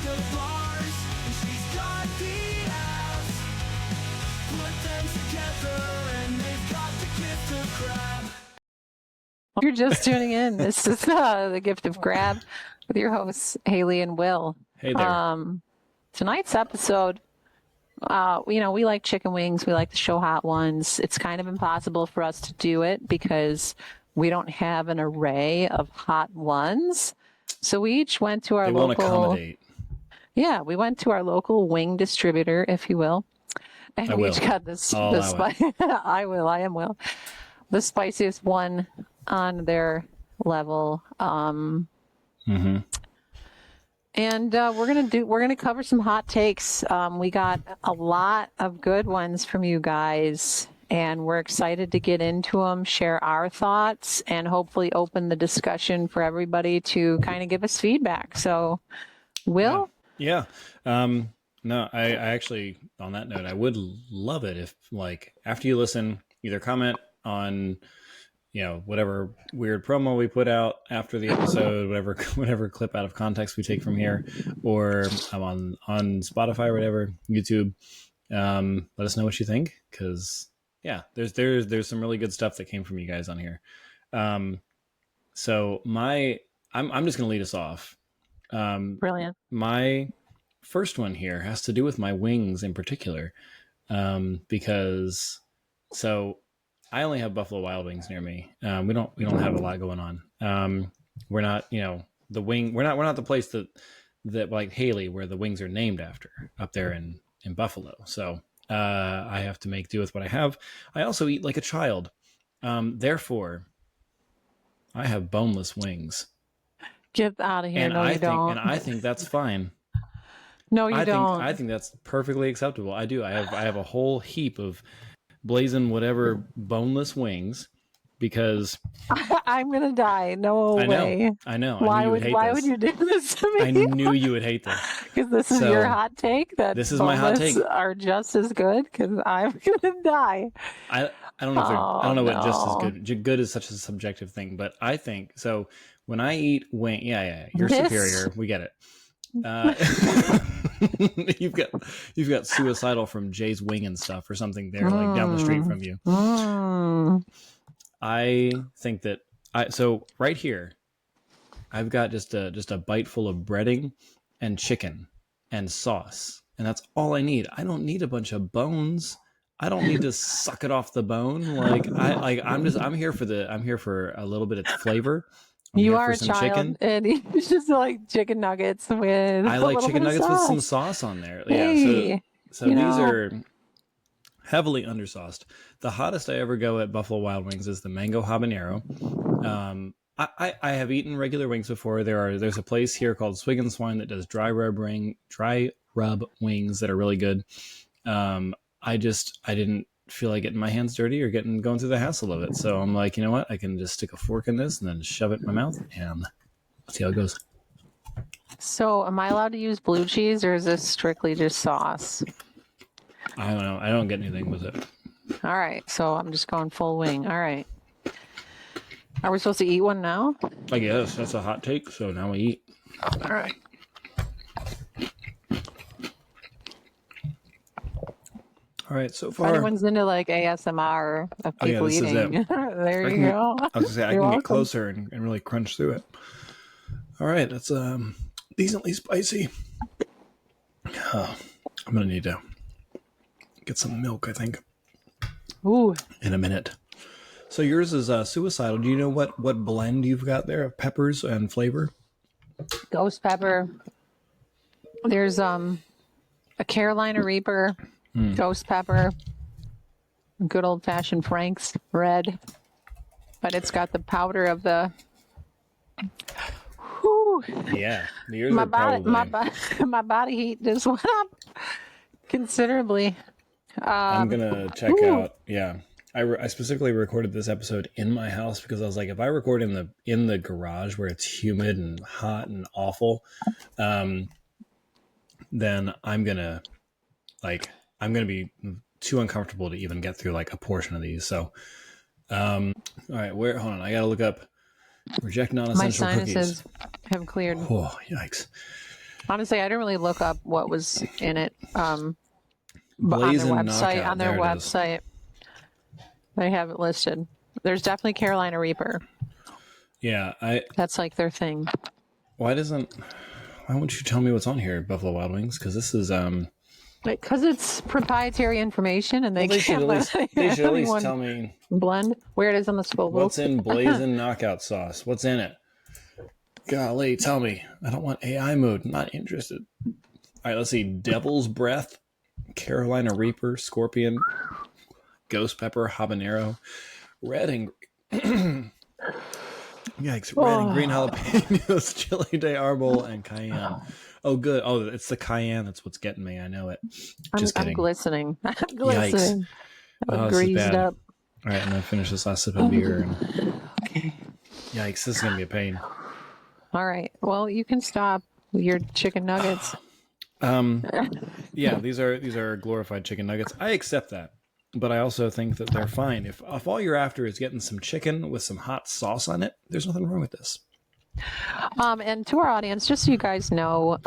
the bars, and she's got the abs. Put them together, and they've got the gift of crab. You're just tuning in. This is the Gift of Grab with your hosts, Haley and Will. Hey there. Tonight's episode, we like chicken wings. We like to show hot ones. It's kind of impossible for us to do it because we don't have an array of hot ones. So we eeach went to our They local. won't accommodate. Yeah, we went to our local wing distributor, if you will. And I we will. each got this. I'll allow it. I will. I am Will. The spiciest one on their level. And we're gonna cover some hot takes. We got a lot of good ones from you guys, and we're excited to get into them, share our thoughts, and hopefully open the discussion for everybody to kind of give us feedback. So, Will? Yeah. No, I actually, on that note, I would love it if, like, after you listen, either comment on, whatever weird promo we put out after the episode, whatever clip out of context we take from here, or I'm on Spotify or whatever, YouTube. Let us know what you think, because there's some really good stuff that came from you guys on here. So I'm just gonna lead us off. Brilliant. My first one here has to do with my wings in particular, because I only have Buffalo Wild Wings near me. We don't have a lot going on. We're not, we're not the place that like Haley, where the wings are named after, up there in Buffalo. So I have to make do with what I have. I also eat like a child. Therefore, I have boneless wings. Get out of here. And No, you don't. And I think that's fine. No, you don't. I think that's perfectly acceptable. I do. I have a whole heap of blazing whatever boneless wings, because I'm gonna die. No way. I know. Why would you do this to me? I knew you would hate this. Because this is your hot take. That this is my hot take. Are just as good. Because I'm gonna die. I don't know. I don't know what just as good. Good is such a subjective thing, but I think so. When I eat wing, you're superior. We get it. You've got Suicidal from Jay's Wing and Stuff or something there, like down the street from you. I think that so right here, I've got just a bite full of breading and chicken and sauce, and that's all I need. I don't need a bunch of bones. I don't need to suck it off the bone. I'm here for a little bit of flavor. You are a child, chicken. And it's just like chicken nuggets with. I like chicken nuggets with some sauce on there. Hey, yeah, so these are heavily undersauced. The hottest I ever go at Buffalo Wild Wings is the mango habanero. I have eaten regular wings before. There's a place here called Swig and Swine that does dry rub wings that are really good. I didn't feel like getting my hands dirty or going through the hassle of it. So I'm like, you know what? I can just stick a fork in this and then shove it in my mouth and see how it goes. So am I allowed to use blue cheese, or is this strictly just sauce? I don't know. I don't get anything with it. All right. So I'm just going full wing. All right. Are we supposed to eat one now? I guess that's a hot take. So now we eat. All right. All right, so far. If anyone's into like ASMR of people eating, there you go. I was gonna say I can get closer and really crunch through it. All right, that's decently spicy. I'm gonna need to get some milk, I think. Ooh. In a minute. So yours is Suicidal. Do you know what blend you've got there of peppers and flavor? Ghost pepper. There's a Carolina Reaper. Ghost pepper, good old fashioned Frank's red, but it's got the powder of the. Whew. Yeah, yours are probably. My body heat just went up considerably. I'm gonna check out. Yeah, I specifically recorded this episode in my house because I was like, if I record in the garage where it's humid and hot and awful, then I'm gonna be too uncomfortable to even get through like a portion of these. So, all right, hold on. I got to look up reject non-essential cookies. My sinuses have cleared. Oh, yikes. Honestly, I didn't really look up what was in it on their Blazing website. knockout. On their There it is. website, they have it listed. There's definitely Carolina Reaper. Yeah, That's like their thing. why won't you tell me what's on here, Buffalo Wild Wings? Because this is Because it's proprietary information, and they can't let they should at least anyone tell me blend where it is on the school book. what's in Blazing Knockout sauce. What's in it? Golly, tell me. I don't want AI mode. Not interested. All right, let's see. Devil's Breath, Carolina Reaper, Scorpion, Ghost Pepper, Habanero, red and yikes, red and green jalapenos, chili de árbol, and cayenne. Oh, good. Oh, it's the cayenne. That's what's getting me. I know it. Just kidding. I'm glistening. I'm Yikes. glistening. Oh, this is Greased bad. up. All right, I'm gonna finish this last sip of beer. And... Okay. Yikes, this is gonna be a pain. All right. Well, you can stop with your chicken nuggets. Yeah, these are glorified chicken nuggets. I accept that, but I also think that they're fine. If all you're after is getting some chicken with some hot sauce on it, there's nothing wrong with this. And to our audience, just so you guys know,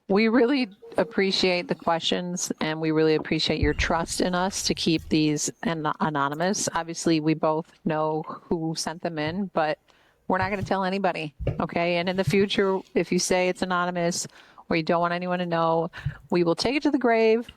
we really appreciate the questions, and we really appreciate your trust in us to keep these anonymous. Obviously, we both know who sent them in, but we're not going to tell anybody, okay? And in the future, if you say it's anonymous or you don't want anyone to know, we will take it to the grave,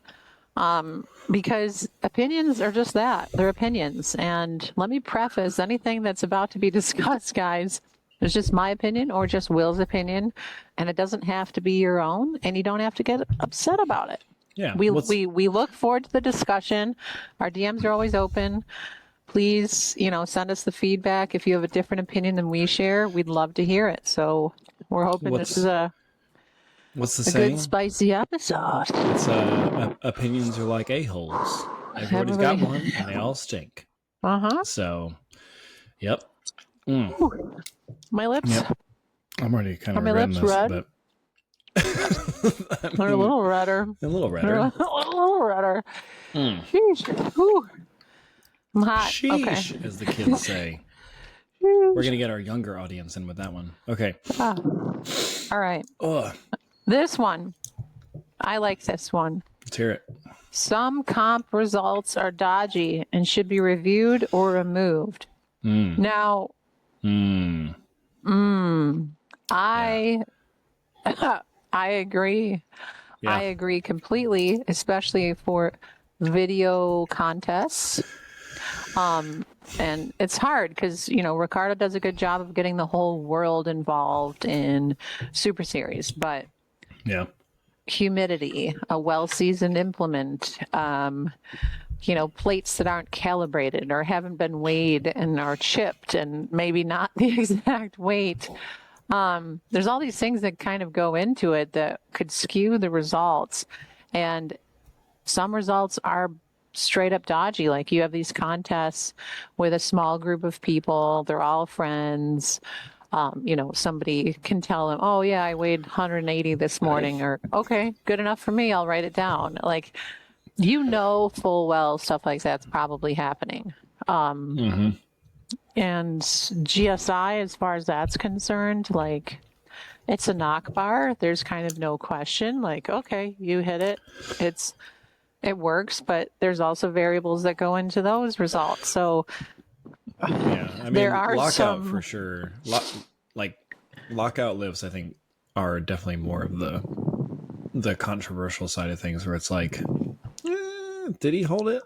because opinions are just that. They're opinions. And let me preface anything that's about to be discussed, guys. It's just my opinion or just Will's opinion, and it doesn't have to be your own, and you don't have to get upset about it. Yeah. We look forward to the discussion. Our DMs are always open. Please, send us the feedback. If you have a different opinion than we share, we'd love to hear it. So we're hoping this is what's the a saying? good spicy episode. It's opinions are like a-holes. Everybody's got one, and they all stink. So, yep. My lips. Yep. I'm already kind of my red in lips this, red? but They're a little redder. a little They're redder. a little redder. Sheesh. Whew. I'm hot. Sheesh, Okay. as the kids say. We're going to get our younger audience in with that one. Okay. All right. Ugh. This one. I like this one. Let's hear it. Some comp results are dodgy and should be reviewed or removed. Now, I agree. Yeah. I agree completely, especially for video contests. And it's hard because, Ricardo does a good job of getting the whole world involved in Super Series, but Yeah. humidity, a well-seasoned implement, plates that aren't calibrated or haven't been weighed and are chipped and maybe not the exact weight. There's all these things that kind of go into it that could skew the results. And some results are straight up dodgy. Like you have these contests with a small group of people, they're all friends. Somebody can tell them, oh yeah, I weighed 180 this morning, or okay, good enough for me, I'll write it down. Like, full well stuff like that's probably happening. And GSI, as far as that's concerned, like, it's a knock bar. There's kind of no question. Like, okay, you hit it. It works, but there's also variables that go into those results. So Yeah. I mean, there are lockout for sure. Lockout lifts, I think, are definitely more of the controversial side of things, where it's like, did he hold it?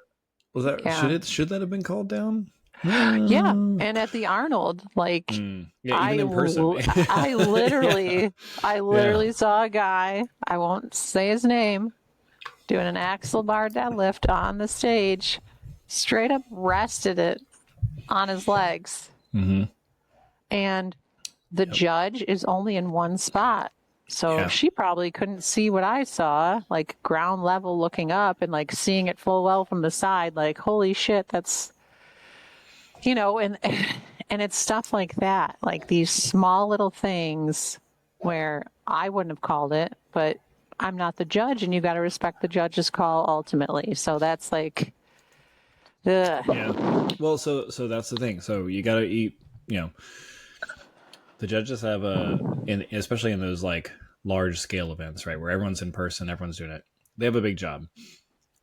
Was that should that have been called down? Yeah, and at the Arnold, like, even in person. I literally saw a guy, I won't say his name, doing an axle bar deadlift on the stage, straight up rested it on his legs. And the judge is only in one spot. So she probably couldn't see what I saw, like ground level looking up and like seeing it full well from the side, like, holy shit, that's, and it's stuff like that, like these small little things where I wouldn't have called it, but I'm not the judge, and you got to respect the judge's call ultimately. So that's like, ugh. Yeah. Well, so that's the thing. So you got to eat, the judges have especially in those like large scale events, right, where everyone's in person, everyone's doing it. They have a big job.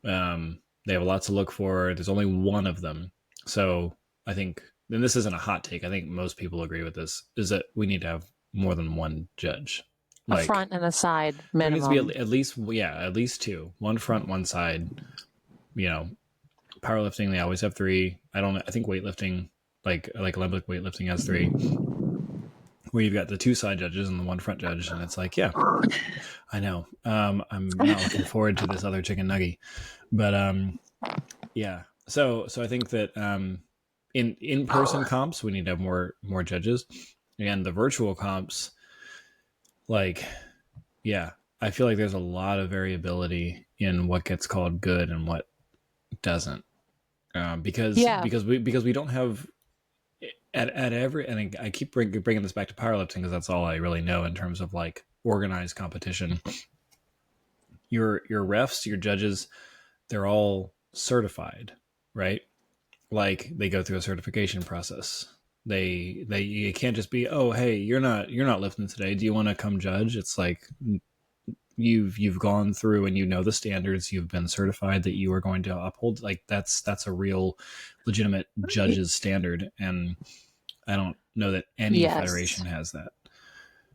They have a lot to look for. There's only one of them. So I think, and this isn't a hot take, I think most people agree with this, is that we need to have more than one judge. A front and a side minimum. There needs to be at least two. One front, one side. You know, powerlifting, they always have three. I think weightlifting, like Olympic weightlifting has three. Where you've got the two side judges and the one front judge, and it's like, yeah, I know. I'm not looking forward to this other chicken nugget, but yeah. So I think that in person comps, we need to have more judges, and the virtual comps, like, yeah, I feel like there's a lot of variability in what gets called good and what doesn't, because we don't have. At every, and I keep bringing this back to powerlifting because that's all I really know in terms of like organized competition. Your refs, your judges, they're all certified, right? Like they go through a certification process. You can't just be, oh, hey, you're not lifting today. Do you want to come judge? It's like you've gone through and you know the standards. You've been certified that you are going to uphold. Like that's a real legitimate judge's standard, and I don't know that any federation has that.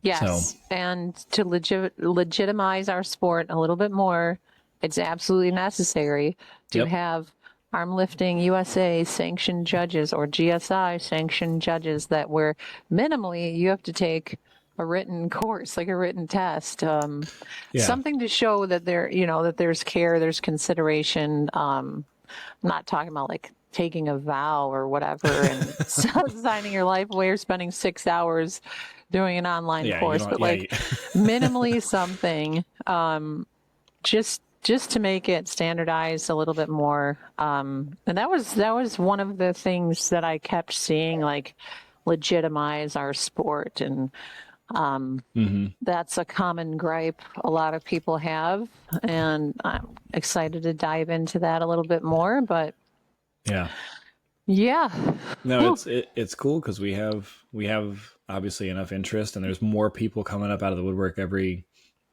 Yes, so. And to legitimize our sport a little bit more, it's absolutely necessary to have Arm Lifting USA sanctioned judges or GSI sanctioned judges that where minimally you have to take a written course, like a written test, something to show that that there's care, there's consideration. I'm not talking about like taking a vow or whatever and signing your life away or spending 6 hours doing an online course, but minimally something, just to make it standardized a little bit more. And that was one of the things that I kept seeing, like legitimize our sport. And that's a common gripe a lot of people have. And I'm excited to dive into that a little bit more, but no, it's cool because we have obviously enough interest, and there's more people coming up out of the woodwork every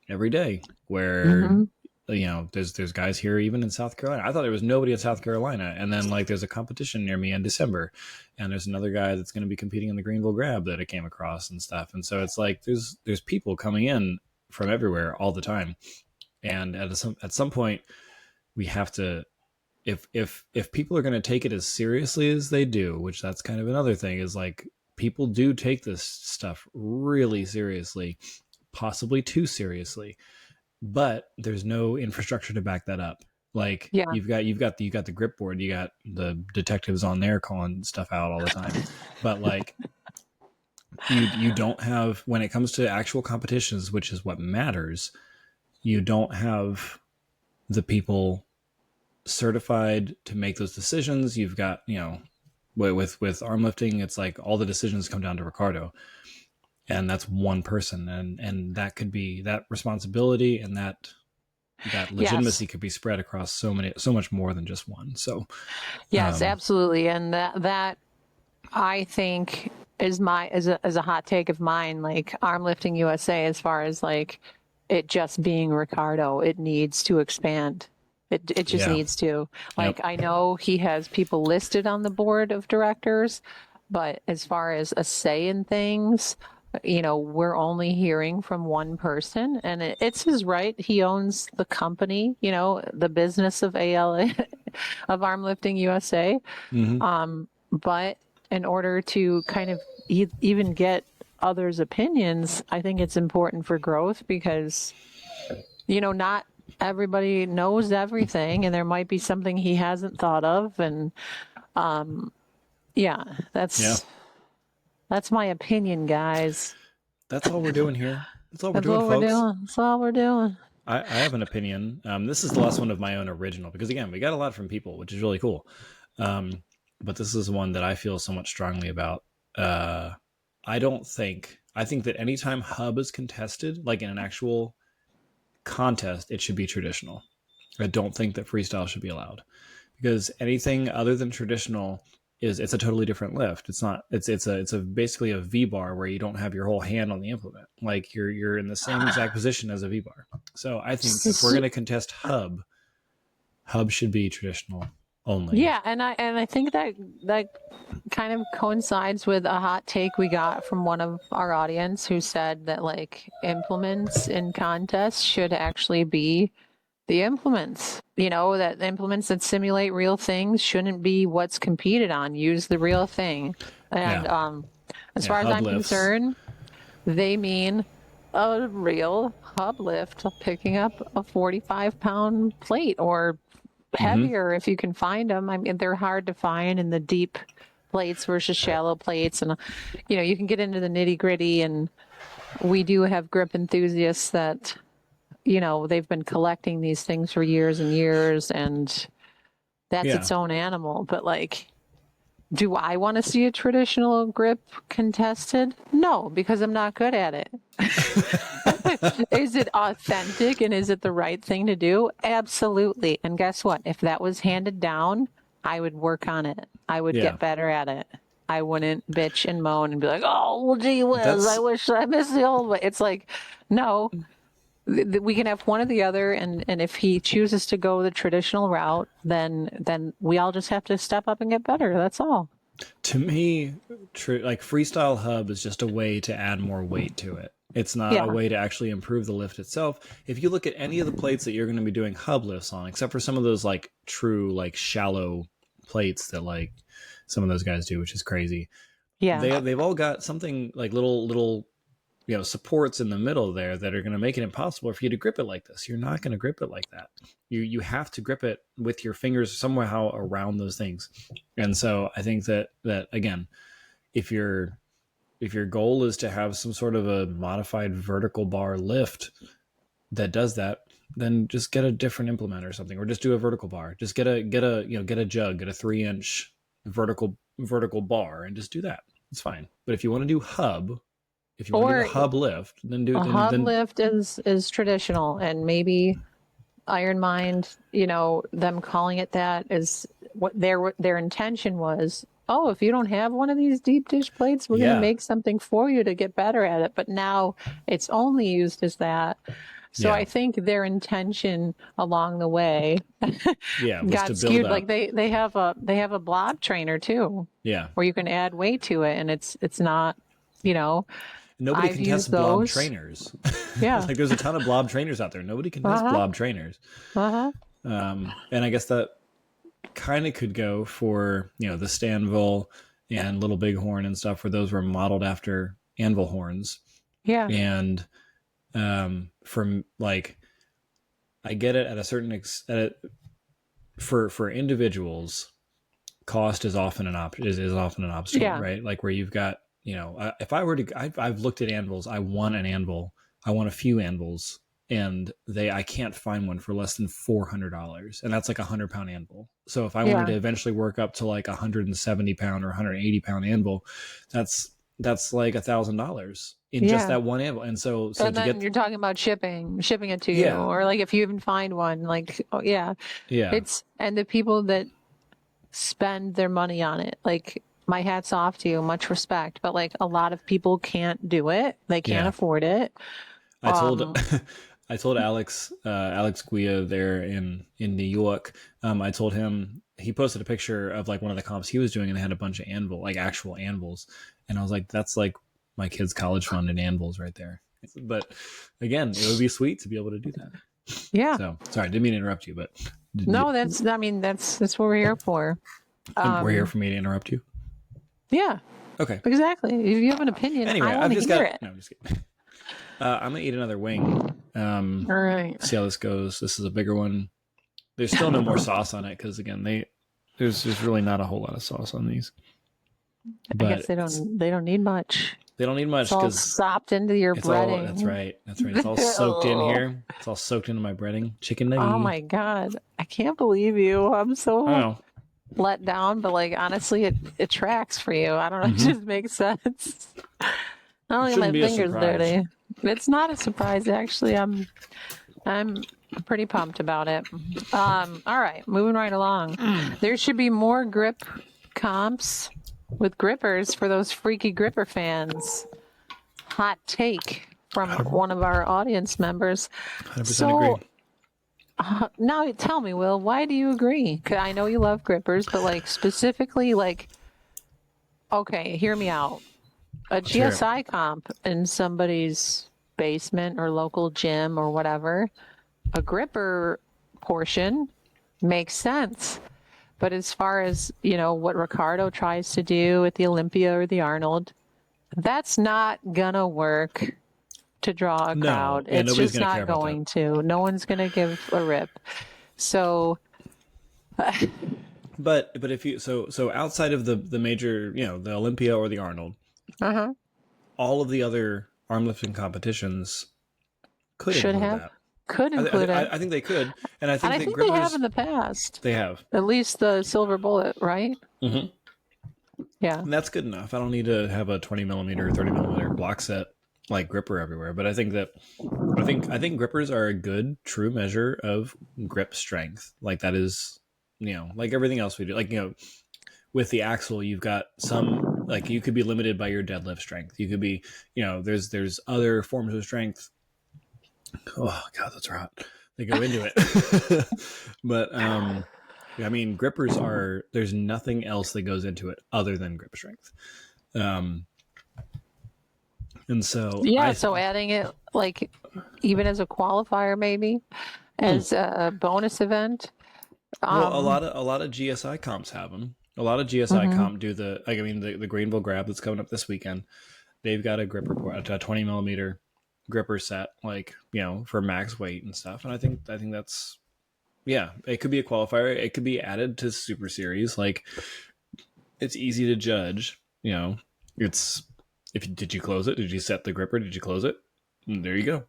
day where there's guys here even in South Carolina. I thought there was nobody in South Carolina, and then like there's a competition near me in December, and there's another guy that's going to be competing in the Greenville Grab that I came across and stuff. And so it's like there's people coming in from everywhere all the time, and at some point we have to. If people are going to take it as seriously as they do, which that's kind of another thing, is like people do take this stuff really seriously, possibly too seriously, but there's no infrastructure to back that up. Like you've got the grip board, you got the detectives on there calling stuff out all the time, but like you don't have, when it comes to actual competitions, which is what matters, you don't have the people certified to make those decisions. You've got, with arm lifting, it's like all the decisions come down to Ricardo, and that's one person, and that could be, that responsibility and that legitimacy could be spread across so much more than just one. So yes, absolutely. And that I think is a hot take of mine, like Arm Lifting USA, as far as like it just being Ricardo, it needs to expand. It just needs to. Like, I know he has people listed on the board of directors, but as far as a say in things, we're only hearing from one person, and it's his right. He owns the company, the business of ALA, of Arm Lifting USA. But in order to kind of even get others' opinions, I think it's important for growth because, not everybody knows everything, and there might be something he hasn't thought of. And that's my opinion, guys. That's all we're doing here. That's all we're doing. I have an opinion. This is the last one of my own original, because again, we got a lot from people, which is really cool. But this is one that I feel somewhat strongly about. I think that anytime hub is contested, like in an actual contest, it should be traditional. I don't think that freestyle should be allowed, because anything other than traditional is it's a totally different lift. It's not. It's a basically a V bar where you don't have your whole hand on the implement. Like you're in the same exact position as a V bar. So I think if we're going to contest hub should be traditional only. Yeah, and I think that kind of coincides with a hot take we got from one of our audience who said that like implements in contests should actually be the implements. You know, that implements that simulate real things shouldn't be what's competed on. Use the real thing. And as far as I'm concerned, they mean a real hub lift picking up a 45-pound plate or heavier if you can find them. I mean, they're hard to find in the deep plates versus shallow plates. And, you know, you can get into the nitty gritty, and we do have grip enthusiasts that, you know, they've been collecting these things for years and years, and that's its own animal. But like, do I want to see a traditional grip contested? No, because I'm not good at it. Is it authentic and is it the right thing to do? Absolutely. And guess what? If that was handed down, I would work on it. I would get better at it. I wouldn't bitch and moan and be like, oh, well, gee whiz, I wish I missed the old way. It's like, no, we can have one or the other. And if he chooses to go the traditional route, then we all just have to step up and get better. That's all. To me, like freestyle hub is just a way to add more weight to it. It's not a way to actually improve the lift itself. If you look at any of the plates that you're going to be doing hub lifts on, except for some of those like true like shallow plates that like some of those guys do, which is crazy. Yeah, they've all got something like little supports in the middle there that are going to make it impossible for you to grip it like this. You're not going to grip it like that. You have to grip it with your fingers somehow around those things. And so I think that again, if your goal is to have some sort of a modified vertical bar lift that does that, then just get a different implement or something, or just do a vertical bar. Just get a jug, get a 3-inch vertical bar, and just do that. It's fine. But if you want to do hub, if you want to do a hub lift, then do hub lift is traditional, and maybe Iron Mind, them calling it that is what their intention was. Oh, if you don't have one of these deep dish plates, we're going to make something for you to get better at it. But now it's only used as that. So I think their intention along the way got skewed. Like they have a blob trainer too. Yeah. Where you can add weight to it, and it's not, Nobody contests blob trainers. Yeah. Like there's a ton of blob trainers out there. Nobody contests blob trainers. And I guess that kind of could go for, the Stanvil and Little Bighorn and stuff, where those were modeled after anvil horns. Yeah. And from like, I get it at a certain extent. For individuals, cost is often an obstacle, right? Like where you've got, if I were to, I've looked at anvils. I want an anvil. I want a few anvils, and I can't find one for less than $400, and that's like 100-pound anvil. So if I wanted to eventually work up to like 170-pound or 180-pound anvil, that's like $1,000 in just that one anvil. And so then you're talking about shipping it to you, or like if you even find one, like it's, and the people that spend their money on it, like, my hat's off to you, much respect, but like a lot of people can't do it. They can't afford it. I told Alex Guia there in New York. I told him, he posted a picture of like one of the comps he was doing, and they had a bunch of actual anvils. And I was like, that's like my kid's college fund in anvils right there. But again, it would be sweet to be able to do that. Yeah. So sorry, didn't mean to interrupt you, but that's what we're here for. We're here for me to interrupt you. Yeah. Okay. Exactly. If you have an opinion, anyway, I want to hear it. No, I'm just kidding. I'm gonna eat another wing. All right. See how this goes. This is a bigger one. There's still no more sauce on it because again, there's really not a whole lot of sauce on these. But I guess they don't need much. They don't need much because it's all sopped into your breading. That's right. It's all soaked in here. It's all soaked into my breading. Chicken nugget. Oh my god! I can't believe you. I'm so let down, but like honestly, it tracks for you. I don't know. It just makes sense. I don't get my fingers dirty. It's not a surprise, actually. I'm pretty pumped about it. All right, moving right along. There should be more grip comps with grippers for those freaky gripper fans. Hot take from one of our audience members. 100% agree. Now tell me, Will, why do you agree? 'Cause I know you love grippers, but like specifically, like, okay, hear me out. A Sure. GSI comp in somebody's basement or local gym or whatever, a gripper portion makes sense. But as far as, what Ricardo tries to do at the Olympia or the Arnold, that's not gonna work to draw a No, crowd. yeah, It's nobody's just gonna care not about going to. No one's gonna give a rip. So But if you so outside of the major, the Olympia or the Arnold, all of the other arm lifting competitions could should include have that. could include it. I think they could, and I think And I that think grippers they have in the past. they have, At least the silver bullet, right? Mhm. Yeah. and that's good enough. I don't need to have a 20 millimeter, 30 millimeter block set like gripper everywhere. But I think grippers are a good true measure of grip strength. Like that is, like everything else we do. Like with the axle, you've got some, like you could be limited by your deadlift strength. You could be, there's other forms of strength. Oh God, that's hot. They go into it. But I mean, grippers are, there's nothing else that goes into it other than grip strength. And so So adding it like even as a qualifier, maybe as a bonus event. Well, a lot of GSI comps have them. A lot of GSI comp do the Greenville Grab that's coming up this weekend. They've got a gripper, a 20 millimeter gripper set, like for max weight and stuff. And I think that's, it could be a qualifier. It could be added to Super Series. Like it's easy to judge. It's did you close it? Did you set the gripper? Did you close it? And there you go.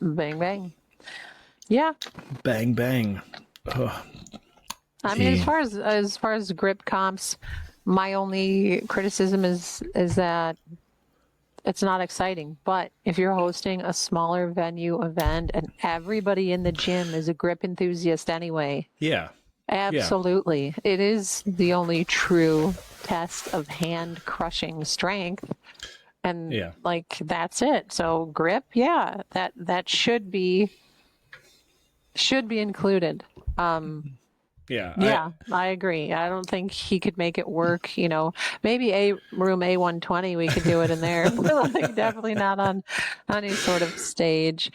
Bang bang. Yeah. Bang bang. Ugh. I mean, as far as grip comps, my only criticism is that it's not exciting. But if you're hosting a smaller venue event and everybody in the gym is a grip enthusiast anyway, Yeah. absolutely, it is the only true test of hand crushing strength. And like that's it. So grip, that should be included. I agree. I don't think he could make it work. Maybe room A120, we could do it in there. But like, definitely not on any sort of stage.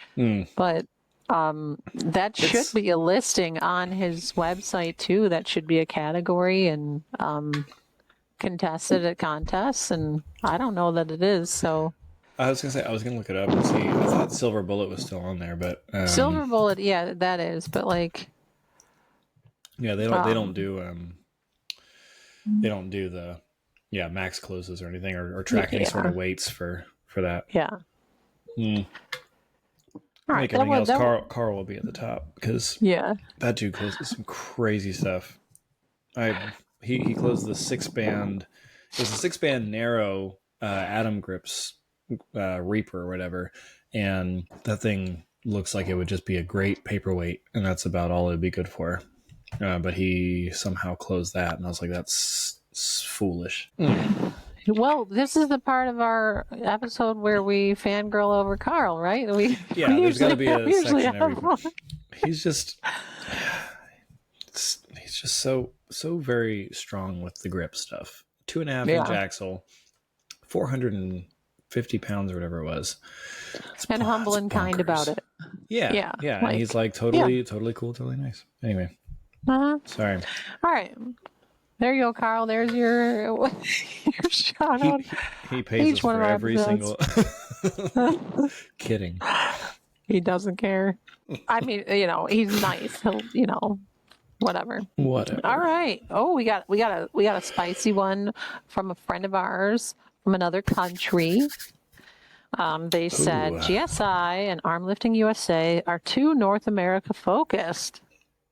But that should be a listing on his website too. That should be a category and contested at contests. And I don't know that it is. So I was gonna look it up and see. I thought Silver Bullet was still on there, but Silver Bullet, that is. But like. Yeah, they don't do the max closes or anything or track any sort of weights for that. Yeah. All right. Everything else, Carl will be at the top because that dude closes some crazy stuff. He closed the 6-band. It was a 6-band narrow Atom Grips Reaper or whatever, and that thing looks like it would just be a great paperweight, and that's about all it'd be good for. But he somehow closed that, and I was like, that's foolish. Well, this is the part of our episode where we fangirl over Carl, right? There's got to be a section every. He's just so very strong with the grip stuff. 2.5-inch axle, 450 pounds or whatever it was. And humble and kind about it. Yeah. And he's like totally cool, totally nice. Anyway. Sorry. All right. There you go, Carl. There's your shout out. He pays us for every single. Kidding. He doesn't care. I mean, he's nice. He'll, whatever. Whatever. All right. Oh, we got a spicy one from a friend of ours from another country. They said GSI and Arm Lifting USA are too North America focused.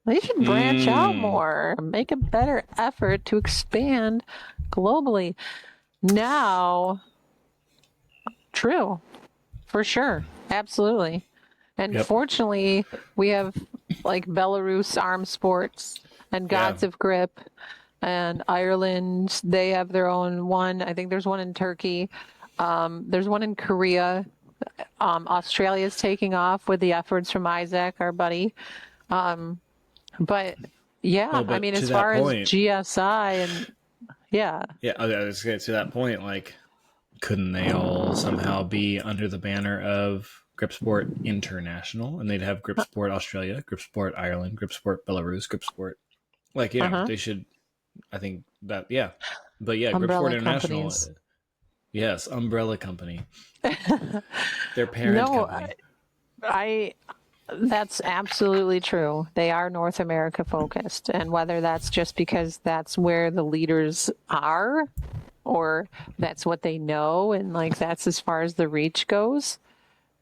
They should branch out more, make a better effort to expand globally. Now, true, for sure, absolutely. And fortunately, we have like Belarus Arm Sports and Gods of Grip and Ireland, they have their own one. I think there's one in Turkey. There's one in Korea. Australia's taking off with the efforts from Isaac, our buddy. But yeah, Well, I but mean, to as that far as point, GSI and yeah, yeah, I was gonna say, to that point, like, couldn't they all somehow be under the banner of Gripsport International, and they'd have Gripsport Australia, Gripsport Ireland, Gripsport Belarus, Gripsport, like, uh-huh, they should. I think that, yeah, but yeah, Gripsport umbrella International, companies. yes, umbrella company, their parent No, company. I that's absolutely true. They are North America focused, and whether that's just because that's where the leaders are, or that's what they know, and like that's as far as the reach goes,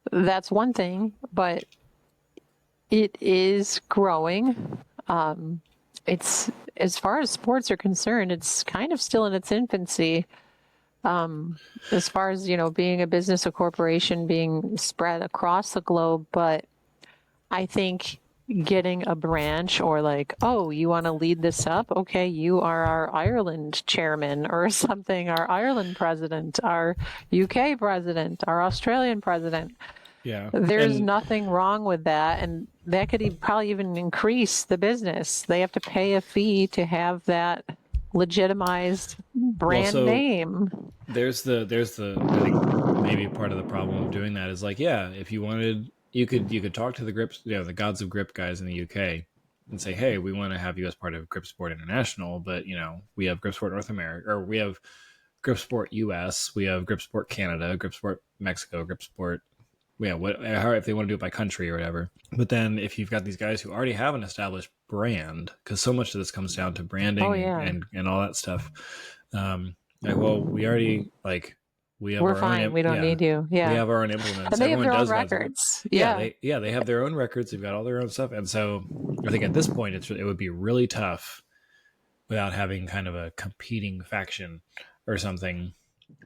that's one thing. But it is growing. It's as far as sports are concerned, it's kind of still in its infancy. As far as being a business, a corporation, being spread across the globe, but I think getting a branch or like, oh, you want to lead this up? Okay, you are our Ireland chairman or something, our Ireland president, our UK president, our Australian president. Yeah, There's and nothing wrong with that. And that could probably even increase the business. They have to pay a fee to have that legitimized well, brand so name. there's the I think maybe part of the problem of doing that is, like, yeah, if you wanted, you could talk to the grips, the gods of grip guys in the UK, and say, hey, we want to have you as part of Gripsport International, but we have Gripsport North America, or we have Gripsport US, we have Gripsport Canada, Gripsport Mexico, Gripsport, yeah, what, if they want to do it by country or whatever. But then if you've got these guys who already have an established brand, because so much of this comes down to Oh, branding and yeah. and all that stuff. Like, well, we already, like, we have We're our own fine. We don't yeah, need you. we Yeah. have our own And implements. they have Everyone their own does have records. yeah, Yeah. they have their own records. They've got all their own stuff, and so I think at this point it would be really tough without having kind of a competing faction or something.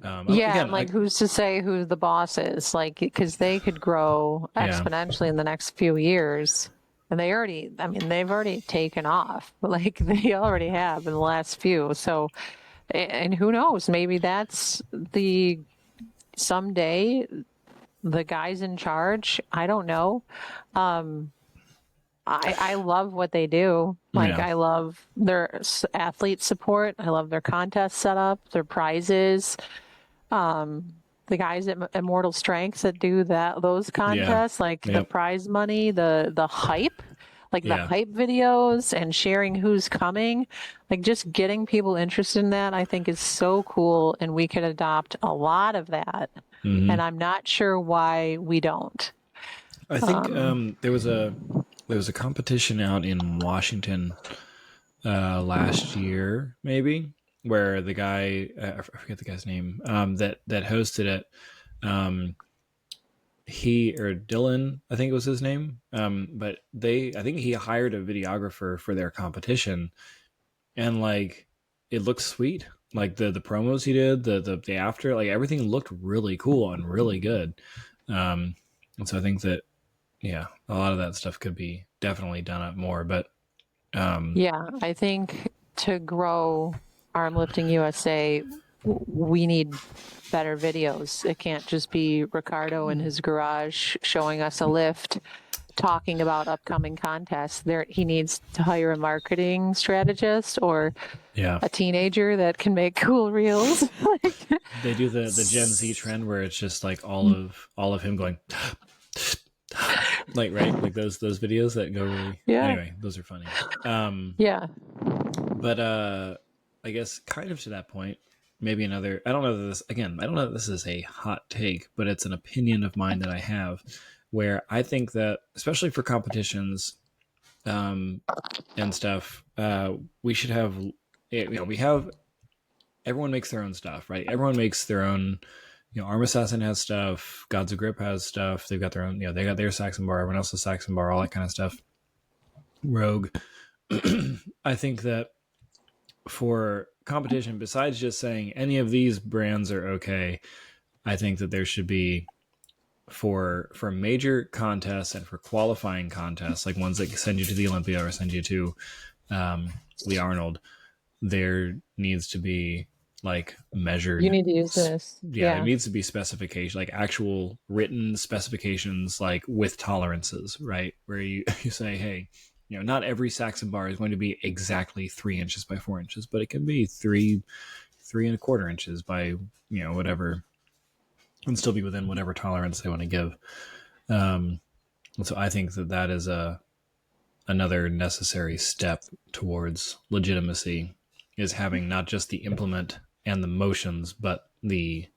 Yeah, Again, and like who's to say who the boss is? Like, because they could grow yeah, exponentially in the next few years. And I mean, they've already taken off, like they already have in the last few. So, and who knows, maybe that's the someday the guys in charge. I don't know. I love what they do. Like, yeah, I love their athlete support. I love their contest setup, their prizes. The guys at Immortal Strengths that do those yeah, contests, like the yep, prize money, the hype, like the yeah. hype videos and sharing who's coming, like just getting people interested in that, I think is so cool, and we could adopt a lot of that. Hmm. And I'm not sure why we don't. I think there was a competition out in Washington last year, maybe, where the guy, I forget the guy's name, that hosted it. Um, he, or Dylan, I think it was his name. But I think he hired a videographer for their competition, and like, it looks sweet. Like the promos he did, the after, like, everything looked really cool and really good. And so I think that, yeah, a lot of that stuff could be definitely done up more. But Yeah, I think to grow Arm Lifting USA, we need better videos. It can't just be Ricardo in his garage showing us a lift, talking about upcoming contests. He needs to hire a marketing strategist or yeah, a teenager that can make cool reels. they do the Gen Z trend where it's just like all of him going like, right, like those videos that go really, Yeah, anyway, those are funny. um yeah, but I guess kind of to that point, maybe another, I don't know that this, again, I don't know that this is a hot take, but it's an opinion of mine that I have, where I think that, especially for competitions and stuff, we should have, we have, everyone makes their own stuff, right? Everyone makes their own. Arm Assassin has stuff. Gods of Grip has stuff. They've got their own. They got their Saxon bar. Everyone else's Saxon bar. All that kind of stuff. Rogue. I think that for competition, besides just saying any of these brands are okay, I think that there should be, for major contests and for qualifying contests, like ones that send you to the Olympia or send you to Lee Arnold. there needs to be like measured. You need to use this. Yeah, there needs to be specification, like actual written specifications, like with tolerances, right? Where you say, hey, not every Saxon bar is going to be exactly 3 inches by 4 inches, but it can be 3.25 inches by whatever, and still be within whatever tolerance they want to give. And so I think that is another necessary step towards legitimacy, is having not just the implement and the motions, but the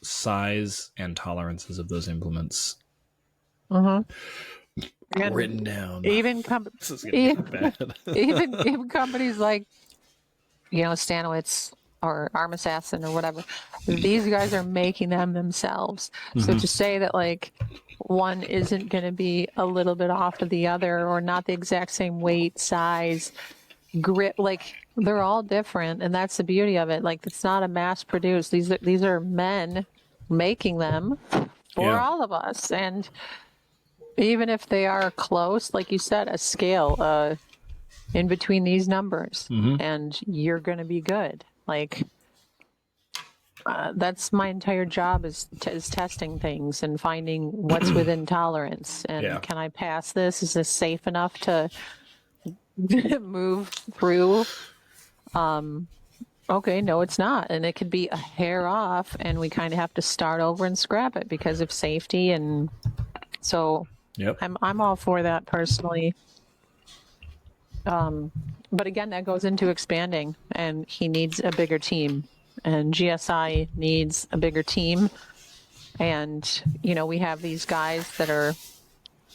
size and tolerances of those implements written down. Even this is gonna get bad. even companies like Stanowitz or Armasassin or whatever, these guys are making them themselves. So to say that like one isn't going to be a little bit off of the other, or not the exact same weight, size, grip, like they're all different, and that's the beauty of it. Like, it's not a mass produced. These are men making them for all of us, and even if they are close, like you said, a scale in between these numbers, and you're going to be good. Like, that's my entire job is testing things and finding what's within tolerance. And can I pass this? Is this safe enough to move through? Okay, no, it's not. And it could be a hair off, and we kind of have to start over and scrap it because of safety. And so I'm all for that personally. But again, that goes into expanding, and he needs a bigger team, and GSI needs a bigger team. And, we have these guys that are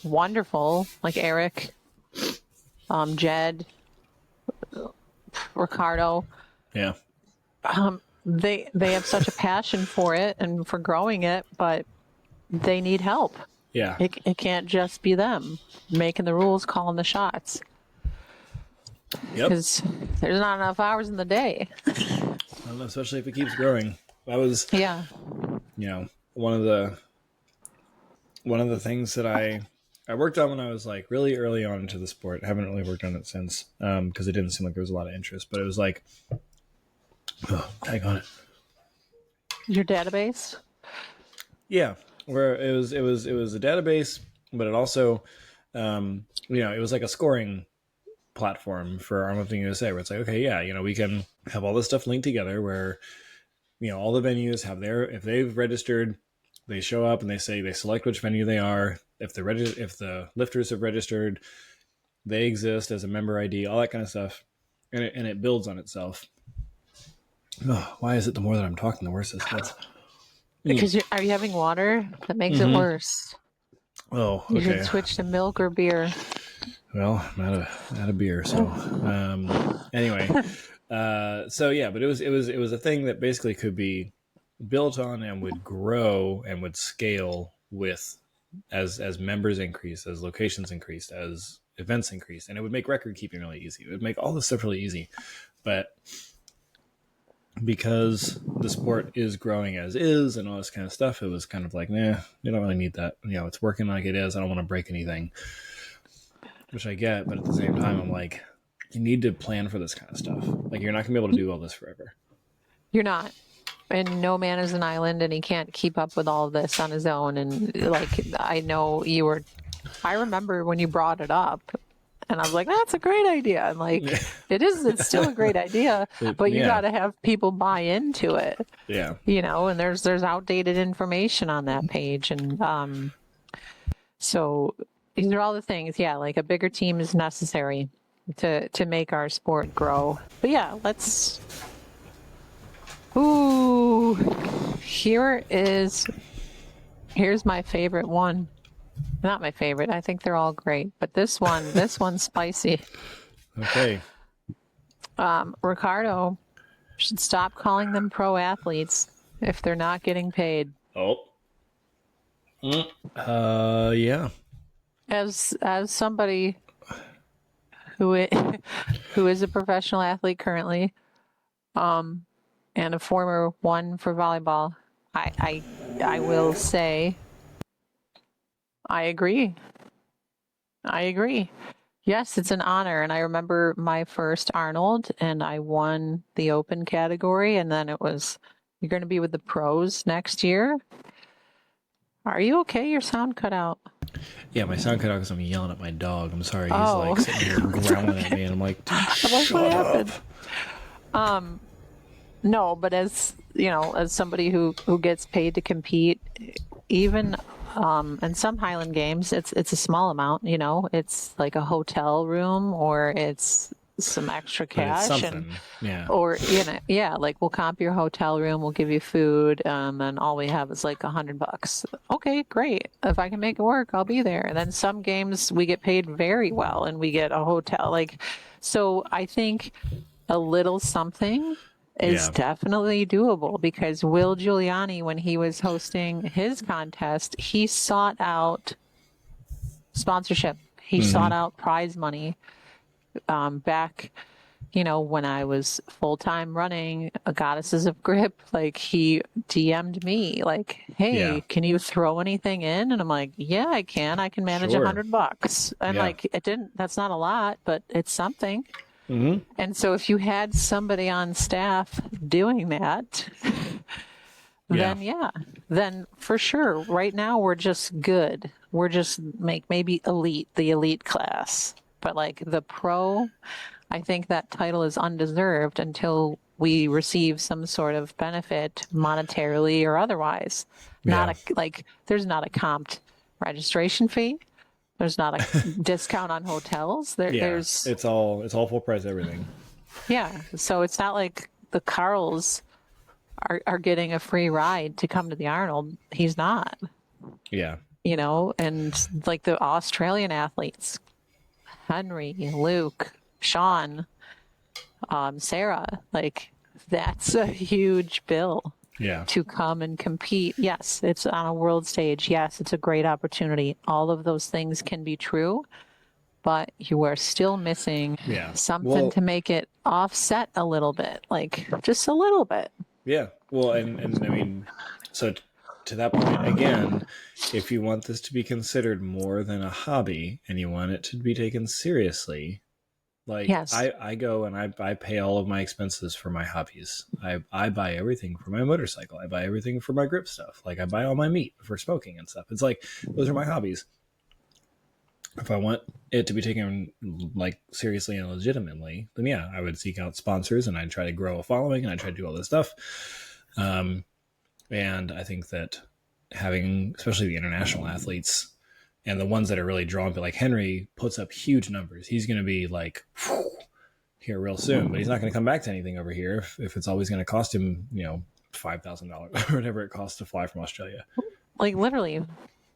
wonderful, like Eric, Jed, Ricardo. Yeah. They have such a passion for it and for growing it, but they need help. Yeah. It can't just be them making the rules, calling the shots. Because there's not enough hours in the day. I don't know, especially if it keeps growing. That was one of the things that I worked on when I was like really early on into the sport. I haven't really worked on it since, because it didn't seem like there was a lot of interest. But it was like, tag on it. Your database? Yeah, where it was a database, but it also, it was like a scoring platform for Armlifting USA, where it's like, okay, we can have all this stuff linked together, where all the venues have if they've registered, they show up and they select which venue they are. If the lifters have registered, they exist as a member ID, all that kind of stuff, and it builds on itself. Oh, why is it the more that I'm talking, the worse this gets? Because are you having water? That makes it worse. Oh, okay. You should switch to milk or beer. Well, I'm out of beer, so anyway, but it was a thing that basically could be built on and would grow and would scale with as members increase, as locations increased, as events increased, and it would make record keeping really easy. It would make all this stuff really easy, but because the sport is growing as is and all this kind of stuff, it was kind of like, you don't really need that. It's working like it is. I don't want to break anything. Which I get, but at the same time, I'm like, you need to plan for this kind of stuff. Like, you're not going to be able to do all this forever. You're not. And no man is an island, and he can't keep up with all of this on his own. And, like, I know I remember when you brought it up, and I was like, that's a great idea. And, like, it's still a great idea, but you got to have people buy into it. Yeah. And there's outdated information on that page. And so these are all the things. Yeah, like a bigger team is necessary to make our sport grow. But yeah, here's my favorite one. Not my favorite. I think they're all great, but this one's spicy. Okay. Ricardo should stop calling them pro athletes if they're not getting paid. Oh. Yeah. As somebody who is a professional athlete currently, and a former one for volleyball, I will say I agree. Yes, it's an honor. And I remember my first Arnold, and I won the open category. And then it was, you're going to be with the pros next year. Are you okay? Your sound cut out. Yeah, my sound cut out because I'm yelling at my dog. I'm sorry. He's Oh. like sitting here growling at me, and I'm like, I'm like, what shut happened? up. No, but as you know, as somebody who gets paid to compete, even in some Highland games, it's a small amount. You know, it's like a hotel room or it's some extra But it's cash, something. Yeah. or yeah, like we'll comp your hotel room, we'll give you food, and all we have is like $100. Okay, great. If I can make it work, I'll be there. And then some games we get paid very well, and we get a hotel. Like, so I think a little something is Yeah. definitely doable, because Will Giuliani, when he was hosting his contest, he sought out sponsorship. He sought out prize money. Back, when I was full-time running a Goddesses of Grip, like he DM'd me like, hey, Yeah. can you throw anything in? And I'm like, yeah, I can manage Sure. $100. And Yeah. like, that's not a lot, but it's something. And so if you had somebody on staff doing that, then for sure, right now we're just good. We're just maybe the elite class. But like the pro, I think that title is undeserved until we receive some sort of benefit monetarily or otherwise. There's not a comped registration fee. There's not a discount on hotels. There's it's all full price everything. yeah. So it's not like the Carls are getting a free ride to come to the Arnold. He's not, Yeah. and like the Australian athletes, Henry, Luke, Sean, Sarah, like that's a huge bill Yeah. to come and compete. Yes, it's on a world stage. Yes, it's a great opportunity. All of those things can be true, but you are still missing something to make it offset a little bit, like just a little bit. Yeah. Well, and I mean, so to that point, again, if you want this to be considered more than a hobby and you want it to be taken seriously, like Yes. I go and I pay all of my expenses for my hobbies. I buy everything for my motorcycle. I buy everything for my grip stuff. Like I buy all my meat for smoking and stuff. It's like, those are my hobbies. If I want it to be taken like seriously and legitimately, then yeah, I would seek out sponsors and I'd try to grow a following and I'd try to do all this stuff. And I think that having, especially the international athletes and the ones that are really drawn to, like Henry puts up huge numbers. He's going to be like here real soon, but he's not going to come back to anything over here if it's always going to cost him, $5,000 or whatever it costs to fly from Australia. Like literally,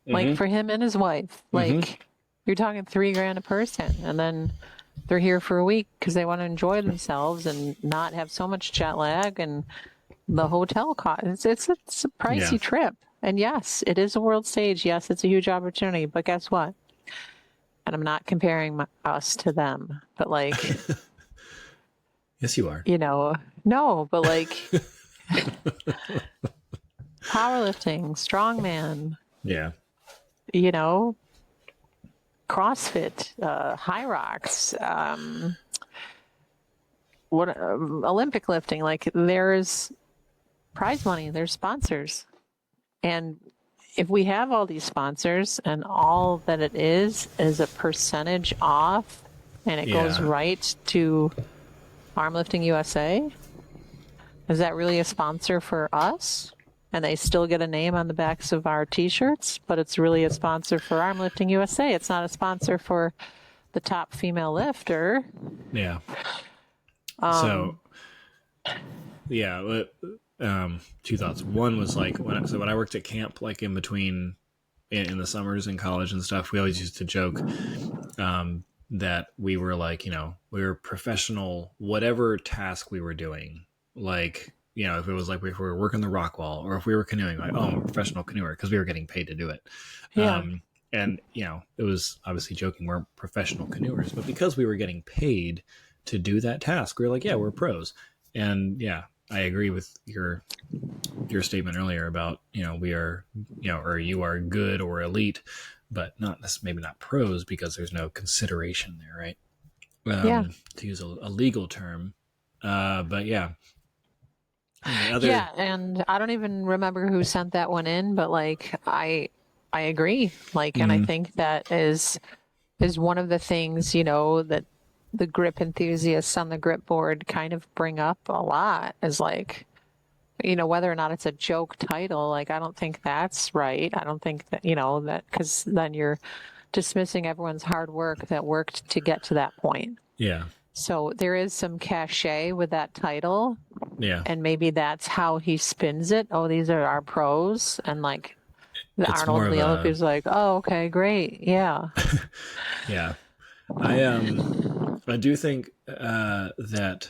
like for him and his wife, like you're talking $3,000 a person, and then they're here for a week because they want to enjoy themselves and not have so much jet lag and the hotel cost. It's a pricey trip. And yes, it is a world stage. Yes, it's a huge opportunity. But guess what? And I'm not comparing us to them, but like, yes, you are. No, but like powerlifting, strongman. Yeah. CrossFit, high rocks, Olympic lifting. Like there's prize money, there's sponsors. And if we have all these sponsors and all that it is a percentage off and it goes right to Armlifting USA, is that really a sponsor for us? And they still get a name on the backs of our t-shirts, but it's really a sponsor for Armlifting USA. It's not a sponsor for the top female lifter. Yeah. Two thoughts. One was like when I worked at camp, like in between in the summers in college and stuff, we always used to joke that we were like, we were professional, whatever task we were doing. Like, if it was like if we were working the rock wall or if we were canoeing, like, oh, I'm a professional canoeer because we were getting paid to do it. Yeah. And, it was obviously joking, we're professional canoers, but because we were getting paid to do that task, we were like, yeah, we're pros. And yeah, I agree with your statement earlier about, we are, or you are good or elite but maybe not pros because there's no consideration there, right? Yeah. To use a legal term. But yeah. And the other, Yeah, and I don't even remember who sent that one in, but like I agree. Like, and I think that is one of the things, you know, that the grip enthusiasts on the grip board kind of bring up a lot is like, you know, whether or not it's a joke title, like I don't think that's right. I don't think that, you know, that because then you're dismissing everyone's hard work that worked to get to that point. yeah, So there is some cachet with that title, yeah, and maybe that's how he spins it. Oh, these are our pros, and like the it's more Arnold of Leopold is like, oh, okay, great, yeah. yeah. I do think that,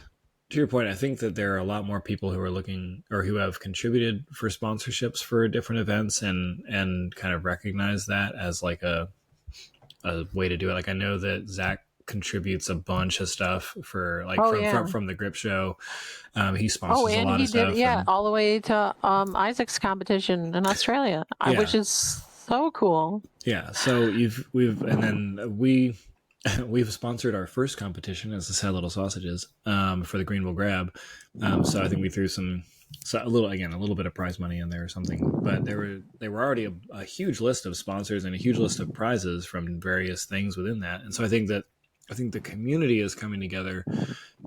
to your point, I think that there are a lot more people who are looking or who have contributed for sponsorships for different events and kind of recognize that as like a way to do it. Like I know that Zach contributes a bunch of stuff for like Oh yeah. from the grip show. He Oh, sponsors a and lot he of did, stuff. yeah, And all the way to Isaac's competition in Australia, which yeah, is so cool. yeah. So and then we've sponsored our first competition as the Sad Little Sausages for the Greenville Grab. So I think we threw a little bit of prize money in there or something. But they were already a huge list of sponsors and a huge list of prizes from various things within that. And so I think the community is coming together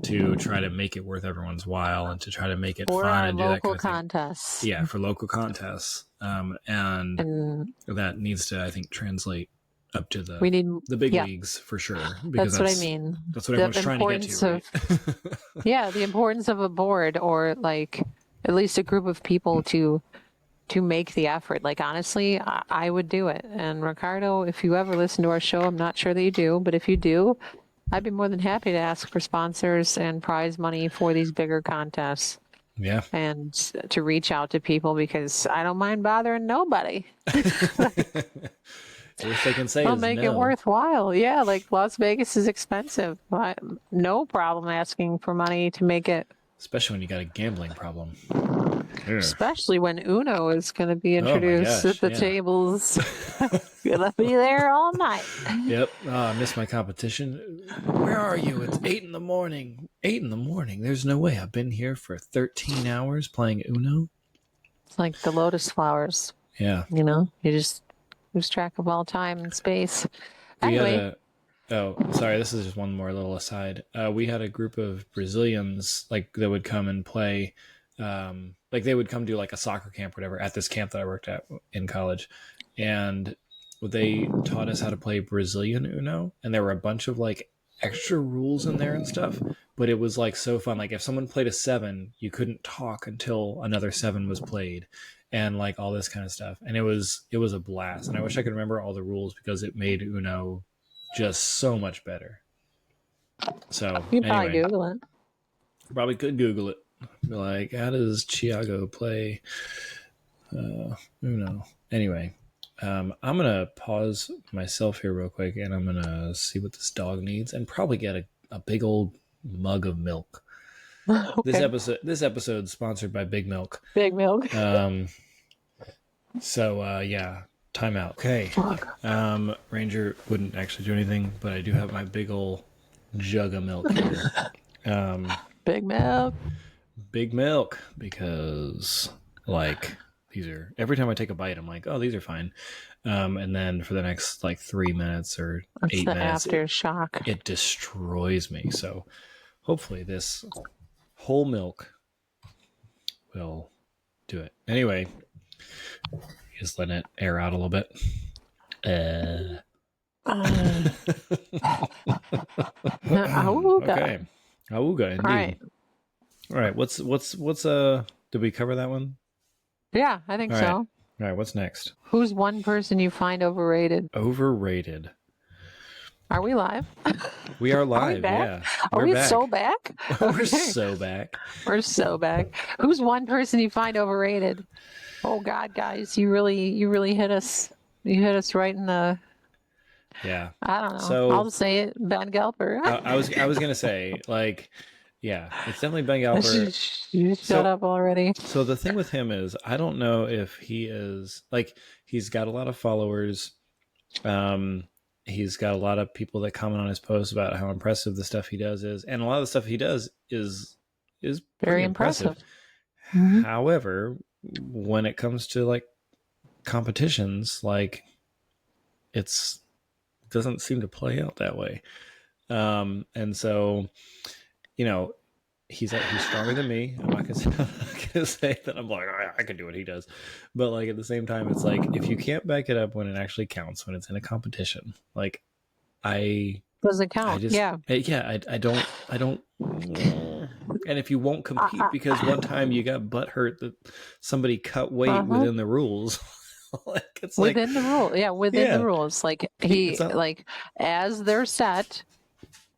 to try to make it worth everyone's while and to try to make it For fun our and do that local kind of thing. contests. Yeah, for local contests, and that needs to, I think, translate up to We need the big yeah, leagues for sure. Because that's what I mean. That's what everyone's trying to get to, right? Yeah, the importance of a board or like at least a group of people to make the effort. Like honestly, I would do it. And Ricardo, if you ever listen to our show, I'm not sure that you do, but if you do, I'd be more than happy to ask for sponsors and prize money for these bigger contests Yeah. and to reach out to people because I don't mind bothering nobody. Worst they can say I'll is make no. it worthwhile. Yeah, like Las Vegas is expensive. No problem asking for money to make it. Especially when you got a gambling problem. Especially when Uno is going to be introduced gosh, at the yeah. tables. Gonna be there all night. Yep. Oh, I missed my competition. Where are you? It's 8 in the morning. 8 in the morning? There's no way. I've been here for 13 hours playing Uno. It's like the lotus flowers. Yeah. You know, you just lose track of all time and space. Anyway, sorry, this is just one more little aside. We had a group of Brazilians like that would come and play. Like they would come do like a soccer camp or whatever at this camp that I worked at in college. And they taught us how to play Brazilian Uno. And there were a bunch of like extra rules in there and stuff. But it was like so fun. Like if someone played a 7, you couldn't talk until another 7 was played. And like all this kind of stuff. And it was a blast. And I wish I could remember all the rules because it made Uno just so much better. So you can probably Google it. Probably could Google it. Be like, how does Chiago play Uno? Anyway, I'm gonna pause myself here real quick, and I'm gonna see what this dog needs, and probably get a big old mug of milk. Okay. This episode's sponsored by Big Milk. Big Milk. So yeah, time out. Okay. Ranger wouldn't actually do anything, but I do have my big old jug of milk here. Big Milk. Big Milk, because like these are, every time I take a bite I'm like, oh, these are fine, and then for the next like 3 minutes or That's 8 minutes aftershock. it destroys me. So hopefully this whole milk will do it. Anyway, just letting it air out a little bit. Okay. Awooga, indeed. All right. What's did we cover that one? Yeah, I think so. All right, what's next? Who's one person you find overrated? Overrated. Are we live? We are live, yeah. We're we back. so back? We're so back. We're so back. Who's one person you find overrated? Oh God, guys, you really hit us. You hit us right in the. Yeah. I don't know. So, I'll say it, Ben Gelper. I was gonna say, like, yeah, it's definitely Ben Gelper. You shut up already. So the thing with him is, I don't know if he is like, he's got a lot of followers, He's got a lot of people that comment on his posts about how impressive the stuff he does is, and a lot of the stuff he does is Very pretty impressive. Mm-hmm. However, when it comes to like competitions, like it doesn't seem to play out that way. And so, you know, he's stronger than me. I'm not gonna say that I'm like, I can do what he does, but like at the same time, it's like if you can't back it up when it actually counts, when it's in a competition, like Doesn't I count. just Yeah. I don't. And if you won't compete because one time you got butt hurt that somebody cut weight Uh-huh. within the rules, like it's like Within the rule. Yeah, within the yeah, rules. Like it's he not like as they're set,